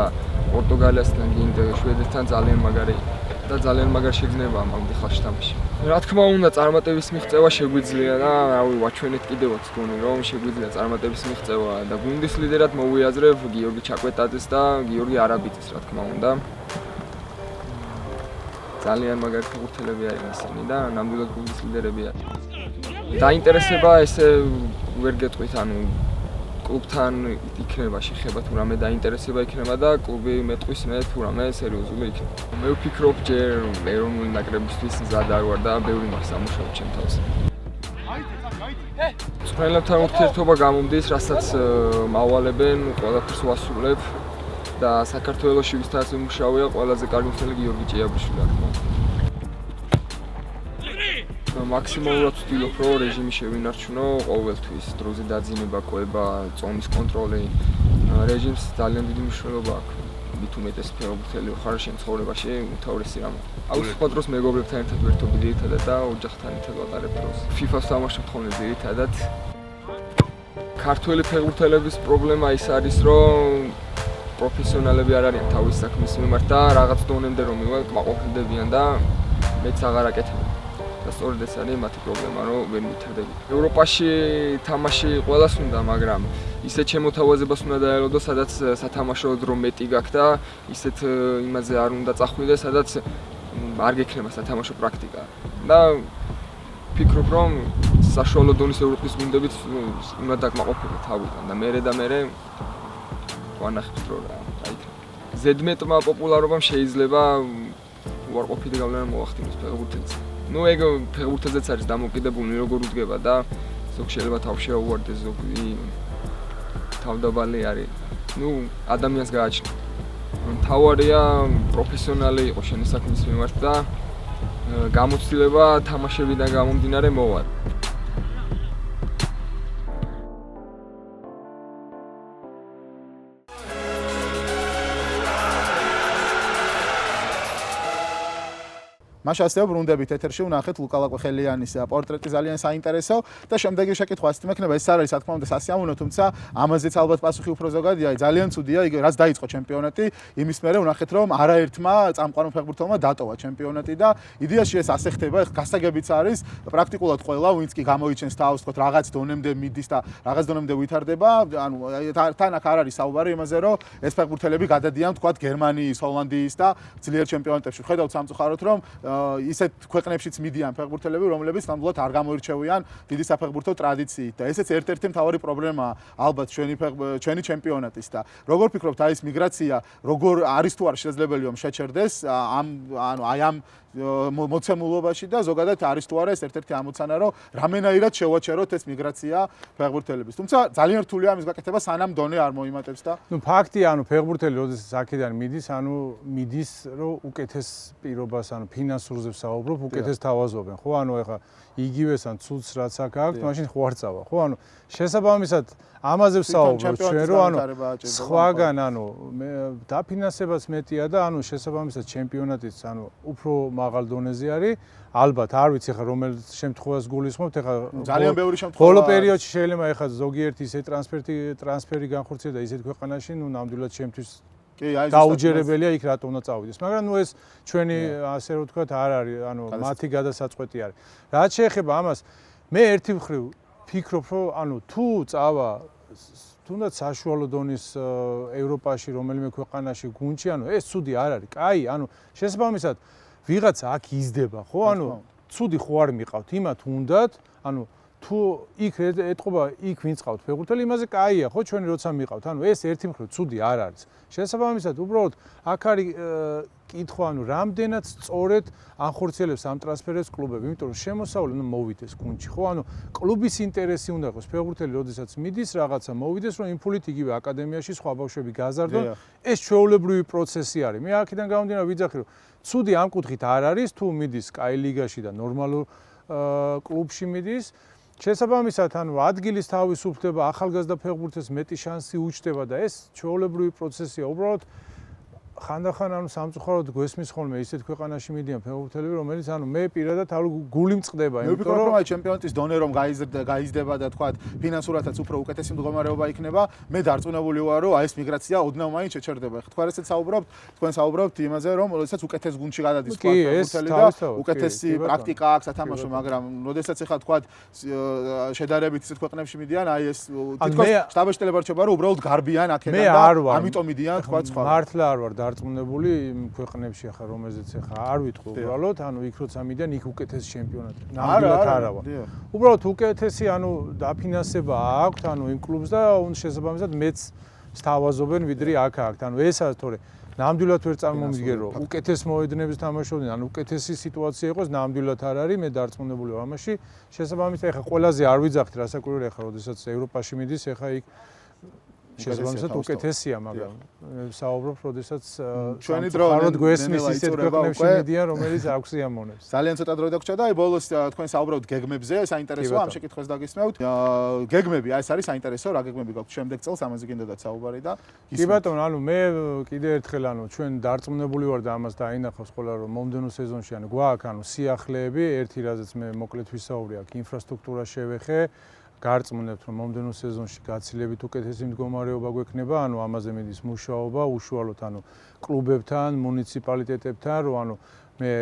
პორტუგალიასთან გინდა შვედეთთან ძალიან მაგარი და ძალიან მაგარი შეგრძნება მაგ ხალხში თამაში. რა თქმა უნდა, წარმატების მიღწევა შეგვიძლია და რავი, ვაჩვენეთ კიდევაც გონი რომ შეგვიძლია წარმატების მიღწევა და გუნდის ლიდერად მოვიაზრებ გიორგი ჩაკვეტაძეს და გიორგი არაბიძეს, რა თქმა უნდა. ძალიან მაგარი ფეხბურთელები არიან ისინი და ნამდვილად გუნდის ლიდერები არიან. დაინტერესება ესე ვერ გეტყვით, ანუ კლუბთან იქნება შეხება თუ რამე დაინტერესება იქნება და კლუბი მეტყვის მე თუ რამე სერიოზული იქნება. მე ვფიქრობ ჯერ ეროვნული ნაკრებისთვის მზად არ ვარ და ბევრი მაქვს სამუშაო ჩემ თავზე. მწვრთნელებთან ურთიერთობა გამომდის, რასაც მავალებენ, ყველაფერს ვასრულებ და საქართველოში ვისაც ვიმუშავია, ყველაზე კარგი მწვრთნელი გიორგი ჭიაბიშვილი არის. მაქსიმალურად ვცდილობ, რომ რეჟიმი შევინარჩუნო ყოველთვის, დროზე დაძინება, კვება, წონის კონტროლი. რეჟიმს ძალიან დიდი მნიშვნელობა აქვს. მით უმეტეს ფეხბურთელი ხარ შენ ცხოვრებაში, უმთავრესი რამე. აუცილებლად სხვა დროს მეგობრებთან ერთად ვერთობ ძირითადად და ოჯახთან ერთად ვატარებ დროს. FIFA-ს ვთამაშობ ხოლმე ძირითადად. ქართველი ფეხბურთელების პრობლემა ის არის, რომ პროფესიონალები არ არიან თავის საქმის მიმართ და რაღაც დონემდე რომ მივალ კმაყოფილდებიან და მეც აღარ აკეთებ. და სწორედ ეს არის მათი პრობლემა, რომ ვერ ვითარდება. ევროპაში თამაში ყველას უნდა, მაგრამ ისეთ შემოთავაზებას უნდა დაელოდო, სადაც სათამაშო დრო მეტი გაქვს და ისეთ იმაზე არ უნდა წახვიდე, სადაც არ გექნება სათამაშო პრაქტიკა. და ვფიქრობ, რომ საშუალო დონის ევროპის გუნდებიც უნდა დაკმაყოფილოთ თავიდან და მერე ვანახებს დრო რა. ზედმეტმა პოპულარობამ შეიძლება უარყოფითი გავლენა მოახდინოს ფეხბურთელზე. ნუ ეგ ფეხბურთელზეც არის დამოკიდებული როგორ უდგება და ზოგ შეიძლება თავში აუვარდეს, ზოგი თავდაბალი არის. ნუ ადამიანს გააჩნია. მთავარია პროფესიონალი იყოს შენი საქმის მიმართ და გამოცდილება თამაშებიდან გამომდინარე მოვა. მაშ ასევე ბრუნდებით ეთერში ვნახეთ ლუკა ლაკვეხელიანის პორტრეტი ძალიან საინტერესო და შემდეგი შეკითხვა ასეთი მექნება. ეს არ არის რა თქმა უნდა სასიამოვნო, თუმცა ამაზეც ალბათ პასუხი უფრო ზოგადია. ძალიან ცუდია, იგი რაც დაიწყო ჩემპიონატი, იმის მერე ვნახეთ რომ არაერთმა წამყვანო ფეხბურთელმა დატოვა ჩემპიონატი და იდეაში ეს ასე ხდება. გასაგებიც არის, პრაქტიკულად ყველა ვინც კი გამოიჩენს თავს, თქო რაღაც დონემდე მიდის და რაღაც დონემდე ვითარდება, ანუ თან აქ არ არის საუბარი იმაზე, რომ ეს ფეხბურთელები გადადიან თქო გერმანიის, ჰოლანდიის და ძლიერ ჩემპიონატებში. ხედავთ სამწუხაროდ რომ ისეთ ქვეყნებშიც მიდიან ფეხბურთელები, რომლებიც ნამდვილად არ გამოირჩევიან დიდი საფეხბურთო ტრადიციით და ესეც ერთ-ერთი მთავარი პრობლემაა ალბათ ჩვენი ჩემპიონატის და როგორ ფიქრობთ აი ეს მიგრაცია როგორ არის თუ არ შესაძლებელი რომ შეჩერდეს ამ მოცემულობაში და ზოგადად არის თუ არა ეს ერთ-ერთი ამოცანა რომ რამენაირად შევაჩეროთ ეს მიგრაცია ფეხბურთელების. თუმცა ძალიან რთულია ამის გაკეთება სანამ დონე არ მოიმატებს და ფაქტია, ფეხბურთელი როდესაც აქედან მიდის, მიდის რომ უკეთეს პირობას, ფინანსურზე ვსაუბრობ, უკეთეს თავაზობენ, ხო? ეხა იგივეს ან ცუდს რაც აქ აქვს, მაშინ ხო არ წავა, ხო? შესაბამისად ამაზე ვსაუბრობ ჩვენ, რომ სხვაგან დაფინანსებაც მეტია და შესაბამისად ჩემპიონატიც უფრო მაღალ დონეზე არის. ალბათ არ ვიცი ხა რომელ შემთხვევას გულისხმობთ, ეხა ძალიან ბევრი შემთხვევა. ბოლო პერიოდში შეიძლება ეხა ზოგიერთი ისე ტრანსფერი განხორციელდა ისეთ ქვეყანაში, ნამდვილად ჩემთვის დაუჯერებელია იქ რატო უნდა წავიდეს. მაგრამ ეს ჩვენი ასე რომ ვთქვათ არ არის, მათი გადასაწყვეტი არის. რაც შეეხება ამას, მე ერთი მხრივ ფიქრობ, რომ თუ წავა თუნდაც საშუალო დონის ევროპაში რომელიმე ქვეყანაში გუნდში, ეს ცუდი არ არის. კაი, შესაბამისად ვიღაც აქ იზრდება, ხო? ცუდი ხო არ მიყავთ, იმათ უნდათ, თუ იქ ეტყობა იქ ვინც ყავთ ფეხბურთელი, იმაზე კაია, ხო, ჩვენი როცა მიყავთ. ეს ერთი მხრივ ცუდი არ არის. შესაბამისად, უბრალოდ აქ არის კითხვა, რამდენად სწორედ ახორციელებს ამ ტრანსფერებს კლუბები, იმიტომ რომ შემოსავალი მოვიდეს გუნდში, ხო? კლუბის ინტერესი უნდა იყოს ფეხბურთელი, როდესაც მიდის რაღაცა მოვიდეს, რომ იმ ფულით იგივე აკადემიაში სხვა ბავშვები გაზარდონ. ეს ჩვეულებრივი პროცესი არის. მე აქედან გამომდინარე ვიძახი, რომ ცუდი ამ კუთხით არ არის, თუ მიდის კაი ლიგაში და ნორმალურ კლუბში მიდის. შესაბამისად, ადგილის თავისუფლდება, ახალგაზრდა ფეხბურთელს მეტი შანსი უჩნდება და ეს ჩვეულებრივი პროცესია. უბრალოდ ხანდახან სამწუხაროდ გვესმის ხოლმე ისეთ ქვეყანაში მიდიან ფეხბურთელები, რომელიც მე პირადად გული მწყდება, იმიტომ რომ აი ჩემპიონატის დონე რომ გაიზრდება და თქვა ფინანსურადაც უფრო უკეთესი მდგომარეობა იქნება, მე დარწმუნებული ვარ, რომ აი ეს მიგრაცია ოდნავ მაინც შეჩერდება. თქვენ ესეც საუბრობთ იმაზე, რომ როდესაც უკეთეს გუნდში გადადის ფეხბურთელი და უკეთესი პრაქტიკა აქვს ათამაშო, მაგრამ როდესაც ახლა თქვა შედარებით ისეთ ქვეყნებში მიდიან, აი ეს თითქოს შტაბში ტელეპარჩება, რომ უბრალოდ გარბიან აქედან და ამიტომ მიდიან თქვა სხვა. მართლა არ ვარ დარწმუნებული იმ ქვეყნებში ახლა რომელზეც ახლა არ ვიტყვი უბრალოდ იქ როცა მიდიან იქ უკეთეს ჩემპიონატი ნამდვილად არა ვარ უბრალოდ უკეთესი დაფინანსება აქვს იმ კლუბს და შესაბამისად მეც სთავაზობენ ვიდრე აქ აქვს ესაც თორე ნამდვილად ვერ წარმომიდგენ რომ უკეთეს მოედნების თამაშობდნენ უკეთესი სიტუაცია იყოს ნამდვილად არ არის მე დარწმუნებული ვარ ამაში შესაბამისად ახლა ყველაზე არ ვიძახთ რასაკვირველია ახლა როდესაც ევროპაში მიდის ახლა იქ შესაბამისად უკეთესია, მაგრამ საუბრობ, როდესაც ჩვენი დრო გვესმის ისეთ ქვეყნებში მიდიან, რომელიც აქვს სიამოვნებს. ძალიან ცოტა დრო დაგვრჩა და აი ბოლოს თქვენ საუბრობთ გეგმებზე, საინტერესოა ამ შეკითხვას დაგისმევთ. გეგმები, აი ეს არის საინტერესო, რა გეგმები გაქვთ შემდეგ წელს, ამაზე გინდოდათ საუბარი და კი ბატონო, მე კიდე ერთხელ ჩვენ დარწმუნებული ვარ და ამას დაინახავს ყველა რომ მომდენო სეზონში გვაქვს სიახლეები, ერთი რაზეც მე მოკლედ ვისაუბრე აქ ინფრასტრუქტურა შევეხე გარწმუნებთ რომ მომდენო სეზონში გაცილებით უკეთესი მდგომარეობა გვექნება, ამაზე მიდის მუშაობა, უშუალოდ კლუბებთან, მუნიციპალიტეტებთან, რომ მე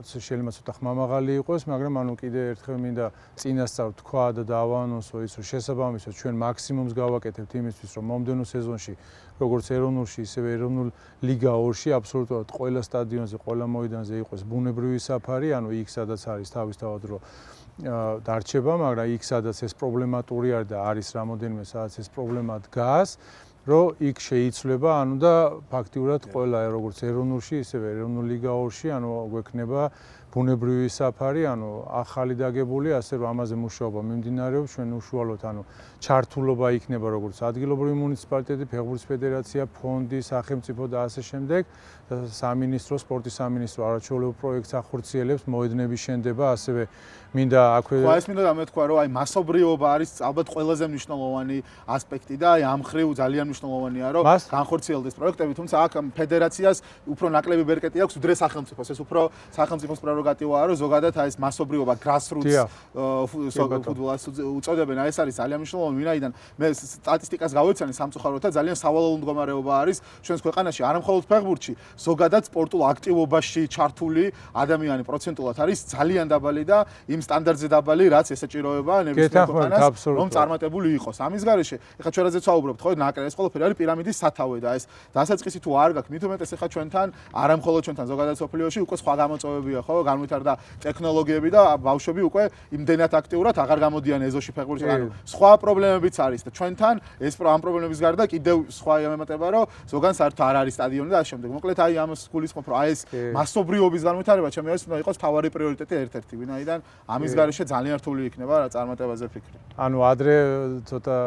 შეიძლება ცოტა ხმამაღალი იყოს, მაგრამ კიდე ერთხელ მინდა წინასწარ თქვა და დავანონსო ის რომ შესაბამისად ჩვენ მაქსიმუმს გავაკეთებთ იმისთვის რომ მომდენო სეზონში როგორც ეროვნულში, ისევე ეროვნულ ლიგა 2-ში აბსოლუტურად ყველა სტადიონზე, ყველა მოედანზე იყოს ბუნებრივი საფარი, იქ სადაც არის თავისთავად რომ დარჩება, მაგრამ იქ სადაც ეს პრობლემატური არის და არის რამოდენიმე სადაც ეს პრობლემა დგას, რომ იქ შეიცვლება, და ფაქტიურად ყველა როგორც ეროვნულში, ისევე ეროვნულ ლიგა 2-ში, გვექნება ბუნებრივი საფარი, ახალი დაგებული, ასე რომ ამაზე მუშაობა მიმდინარეობს, ჩვენ უშუალოდ ჩართულობა იქნება როგორც ადგილობრივი მუნიციპალიტეტი, ფეხბურთის ფედერაცია, ფონდი, სახელმწიფო და ასე შემდეგ, სამინისტრო, სპორტის სამინისტრო არაჩვეულებრივ პროექტს ახორციელებს, მოედნების შენდება, ასევე მინდა აქვე ხო ეს მინდა დამეთქვა რომ აი მასობრიობა არის ალბათ ყველაზე მნიშვნელოვანი ასპექტი და აი ამ ხრივ ძალიან მნიშვნელოვანია რომ განხორციელდეს პროექტები, თუმცა აქ ფედერაციას უფრო ნაკლები ბერკეტი აქვს ვიდრე სახელმწიფოს, ეს უფრო სახელმწიფოს პრეროგატივაა რომ ზოგადად აი ეს მასობრიობა grassroots ფუტბოლს უწოდებენ, აი ეს არის ძალიან მნიშვნელოვანი, ვინაიდან მე სტატისტიკას გავეცანი სამწუხაროდ და ძალიან სავალალო მდგომარეობა არის ჩვენს ქვეყანაში, არა მხოლოდ ფეხბურთში, ზოგადად სპორტულ აქტივობაში ჩართული ადამიანი პროცენტულად არის ძალიან დაბალი და იმ სტანდარტზე დაბალი, რაც ესაჭიროება ნებისმიერ ქვეყანას, რომ წარმატებული იყოს. ამის გარეშე, ეხლა ჩვენ რაზეც ვაუბრობთ, ხო, ნაკრები, ეს ყველაფერი არის პირამიდის სათავე და ეს დასაწყისი თუ არ გაქვს, მით უმეტეს ეხლა ჩვენთან, არა მხოლოდ ჩვენთან, ზოგადად სოფლიოში უკვე სხვა გამოწვევებია, ხო, განვითარდა ტექნოლოგიები და ბავშვები უკვე იმდენად აქტიურად აღარ გამოდიან ეზოში ფეხბურთში. ანუ სხვა პრობლემებიც არის და ჩვენთან ეს ამ პრობლემების გარდა კიდევ სხვა ემატება რომ ზოგან საერთოდ არ არის სტადიონი და ამ შემდეგ. მოკლედ აი ამას გულისხმობ რომ აი ეს მასობრიობის განვითარება ჩემი აზრით უნდა იყოს მთავარი პრიორიტეტი ერთ-ერთი, ვინაიდან ამის გარეშე ძალიან რთული იქნება რა წარმატებაზე ფიქრი. ანუ ადრე ცოტა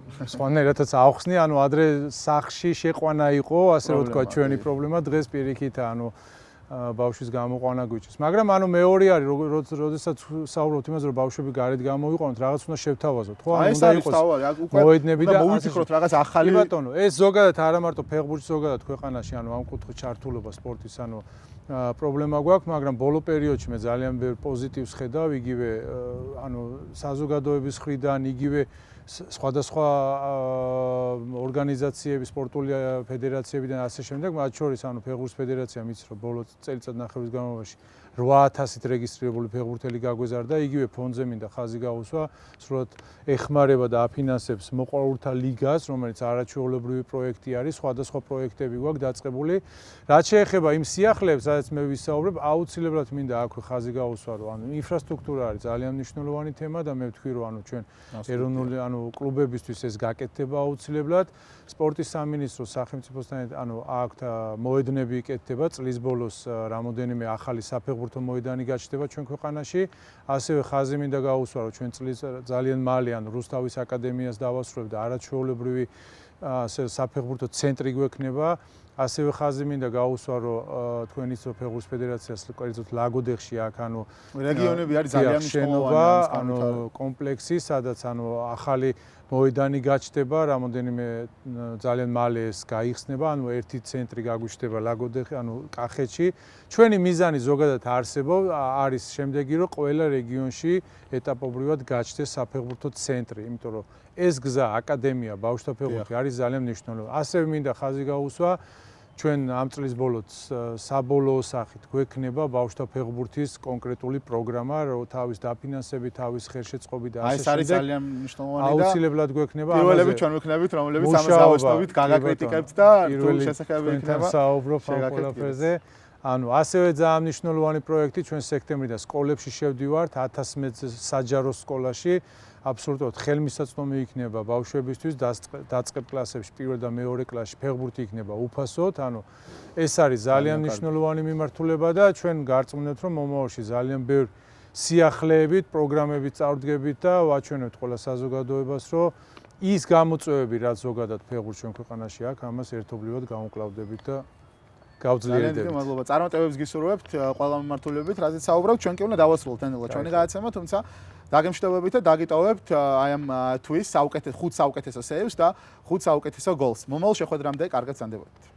სხვანაირადაც ავხსნი, ანუ ადრე სახში შეყვანა იყო, ასე რომ თქვა ჩვენი პრობლემა, დღეს პირიქით, ანუ ბავშვის გამოყვანა გვიჭირს. მაგრამ ანუ მეორე არის, როდესაც საუბრობთ იმაზე, რომ ბავშვები გარეთ გამოვიყვანოთ, რაღაც უნდა შევთავაზოთ, ხო? ანუ უნდა იყოს მოედნები და მოვიფიქროთ რაღაც ახალი. ბატონო, ეს ზოგადად არა მარტო ფეხბურთში, ზოგადად ქვეყანაში, ანუ ამ კუთხით ჩართულობა სპორტის, ანუ პრობლემა გვაქვს, მაგრამ ბოლო პერიოდში მე ძალიან ბევრ პოზიტივს ხედავ, იგივე ანუ საზოგადოების მხრიდან, იგივე სხვადასხვა ორგანიზაციები, სპორტული ფედერაციებიდან ასე შემდეგ, მათ შორის ანუ ფეხბურთის ფედერაციამ იცის, რომ ბოლო წელიწადნახევრის განმავლობაში 8000-ით რეგისტრირებული ფეხბურთელი გაგვეზარდა, იგივე ფონდზე მინდა ხაზი გაუსვა, სრულად ეხმარება და აფინანსებს მოყვარულთა ლიგას, რომელიც არაჩვეულებრივი პროექტი არის, სხვადასხვა პროექტები გვაქვს დაწყებული. რაც შეეხება იმ სიახლეებს, სადაც მე ვისაუბრებ, აუცილებლად მინდა აქვე ხაზი გაუსვა, რომ ანუ ინფრასტრუქტურა არის ძალიან მნიშვნელოვანი თემა და მე ვთქვი, რომ ანუ ჩვენ ეროვნული ანუ კლუბებისთვის ეს გაკეთდება აუცილებლად. სპორტის სამინისტროს სახელმწიფოსთან ანუ აქვთ მოედნები იკეთება, წლის ბოლოს რამოდენიმე ახალი საფეხბურთო მოედანი გაჩნდება ჩვენ ქვეყანაში. ასევე ხაზი მინდა გაუსვა, რომ ჩვენ წლის ძალიან მალე ანუ რუსთავის აკადემიას დავასრულებთ და არაჩვეულებრივი საფეხბურთო ცენტრი გვექნება. ასევე ხაზი მინდა გაუსვა, რომ თქვენი ფეხბურთის ფედერაციას კერძოდ ლაგოდეხში აქ ანუ რეგიონები არის ძალიან მნიშვნელოვანი ანუ კომპლექსი, სადაც ანუ ახალი მოედანი გაჩნდება, რამოდენიმე ძალიან მალე ეს გაიხსნება, ანუ ერთი ცენტრი გაგვიჩნდება ლაგოდეხი, ანუ კახეთში. ჩვენი მიზანი ზოგადად არის შემდეგი, რომ ყველა რეგიონში ეტაპობრივად გაჩნდეს საფეხბურთო ცენტრი, იმიტომ რომ ეს გზა აკადემია ბავშვთა ფეხბურთი არის ძალიან მნიშვნელოვანი. ასევე მინდა ხაზი გაუსვა ჩვენ ამ წლის ბოლოს საბოლოო სახით გვექნება ბავშვთა ფეხბურთის კონკრეტული პროგრამა, რომ თავის დაფინანსებით, თავის ხელშეწყობით და ასე შემდეგ. აი ეს არის ძალიან მნიშვნელოვანი და აუცილებლად გვექნება ამაზე. პირველები ჩვენ ვიქნებით, რომლებიც ამას ავაწყდებით, გაგაკრიტიკებთ და თუ შესაძლებელი იქნება საუბრობ ამ ყველაფერზე. ანუ ასევე ძალიან მნიშვნელოვანი პროექტი ჩვენ სექტემბრიდან სკოლებში შევდივართ 1000 მეტრ საჯარო სკოლაში. აბსოლუტურად ხელმისაწვდომი იქნება ბავშვებისთვის დაწყებ კლასებში, პირველ და მეორე კლასში ფეხბურთი იქნება უფასოდ, ანუ ეს არის ძალიან მნიშვნელოვანი მიმართულება და ჩვენ გარწმუნებთ, რომ მომავალში ძალიან ბევრ სიახლეებით, პროგრამებით წარდგებით და ვაჩვენებთ ყველა საზოგადოებას, რომ ის გამოწვევები, რაც ზოგადად ფეხბურთს ჩვენ ქვეყანაში აქვს, ამას ერთობლივად გამოკლავდებით და გავძლიერდებით. ძალიან მადლობა. წარმატებებს გისურვებთ ყველა მიმართულებით, რაზეც საუბრობთ, ჩვენ კი უნდა დავასრულოთ ნელ-ნელა ჩვენი გადაცემა, თუმცა დაგემშვიდობებით და დაგიტოვებთ აი ამ თვის ხუთ საუკეთესო სეივს და ხუთ საუკეთესო გოლს. მომავალ შეხვედრამდე კარგად სანდებოდეთ.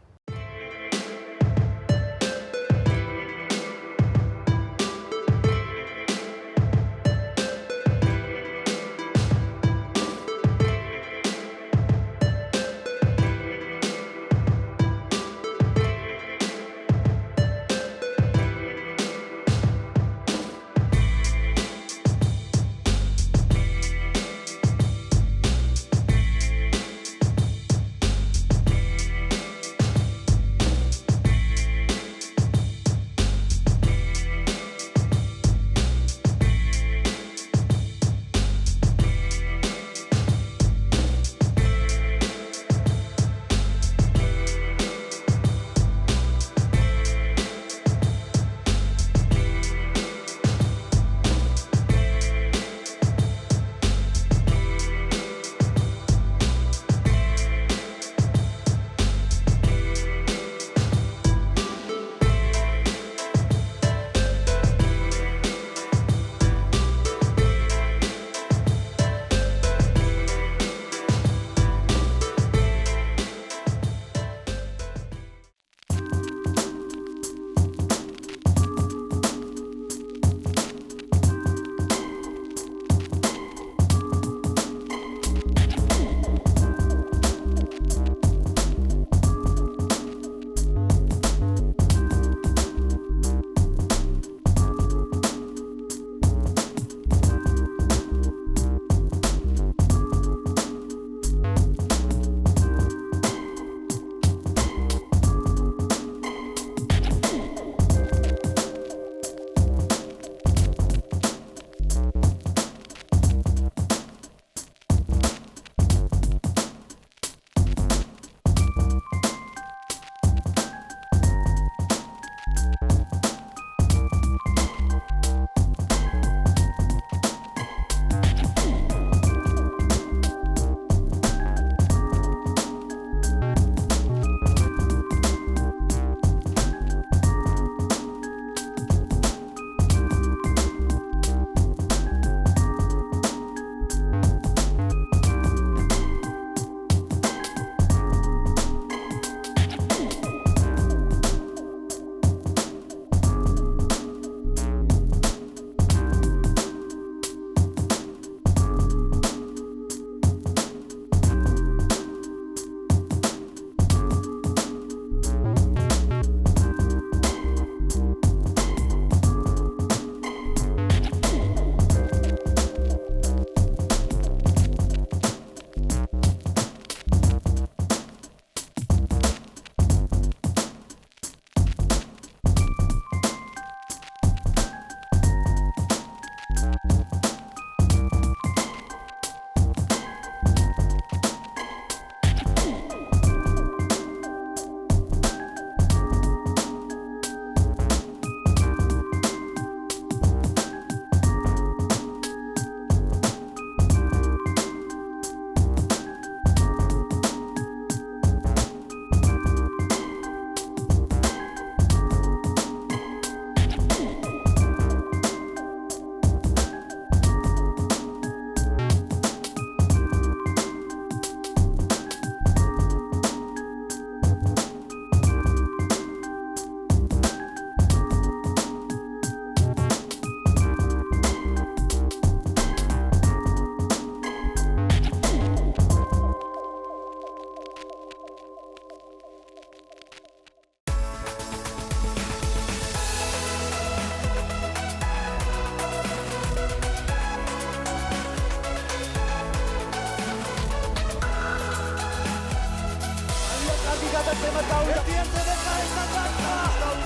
ერთი-ერთი და წაეცა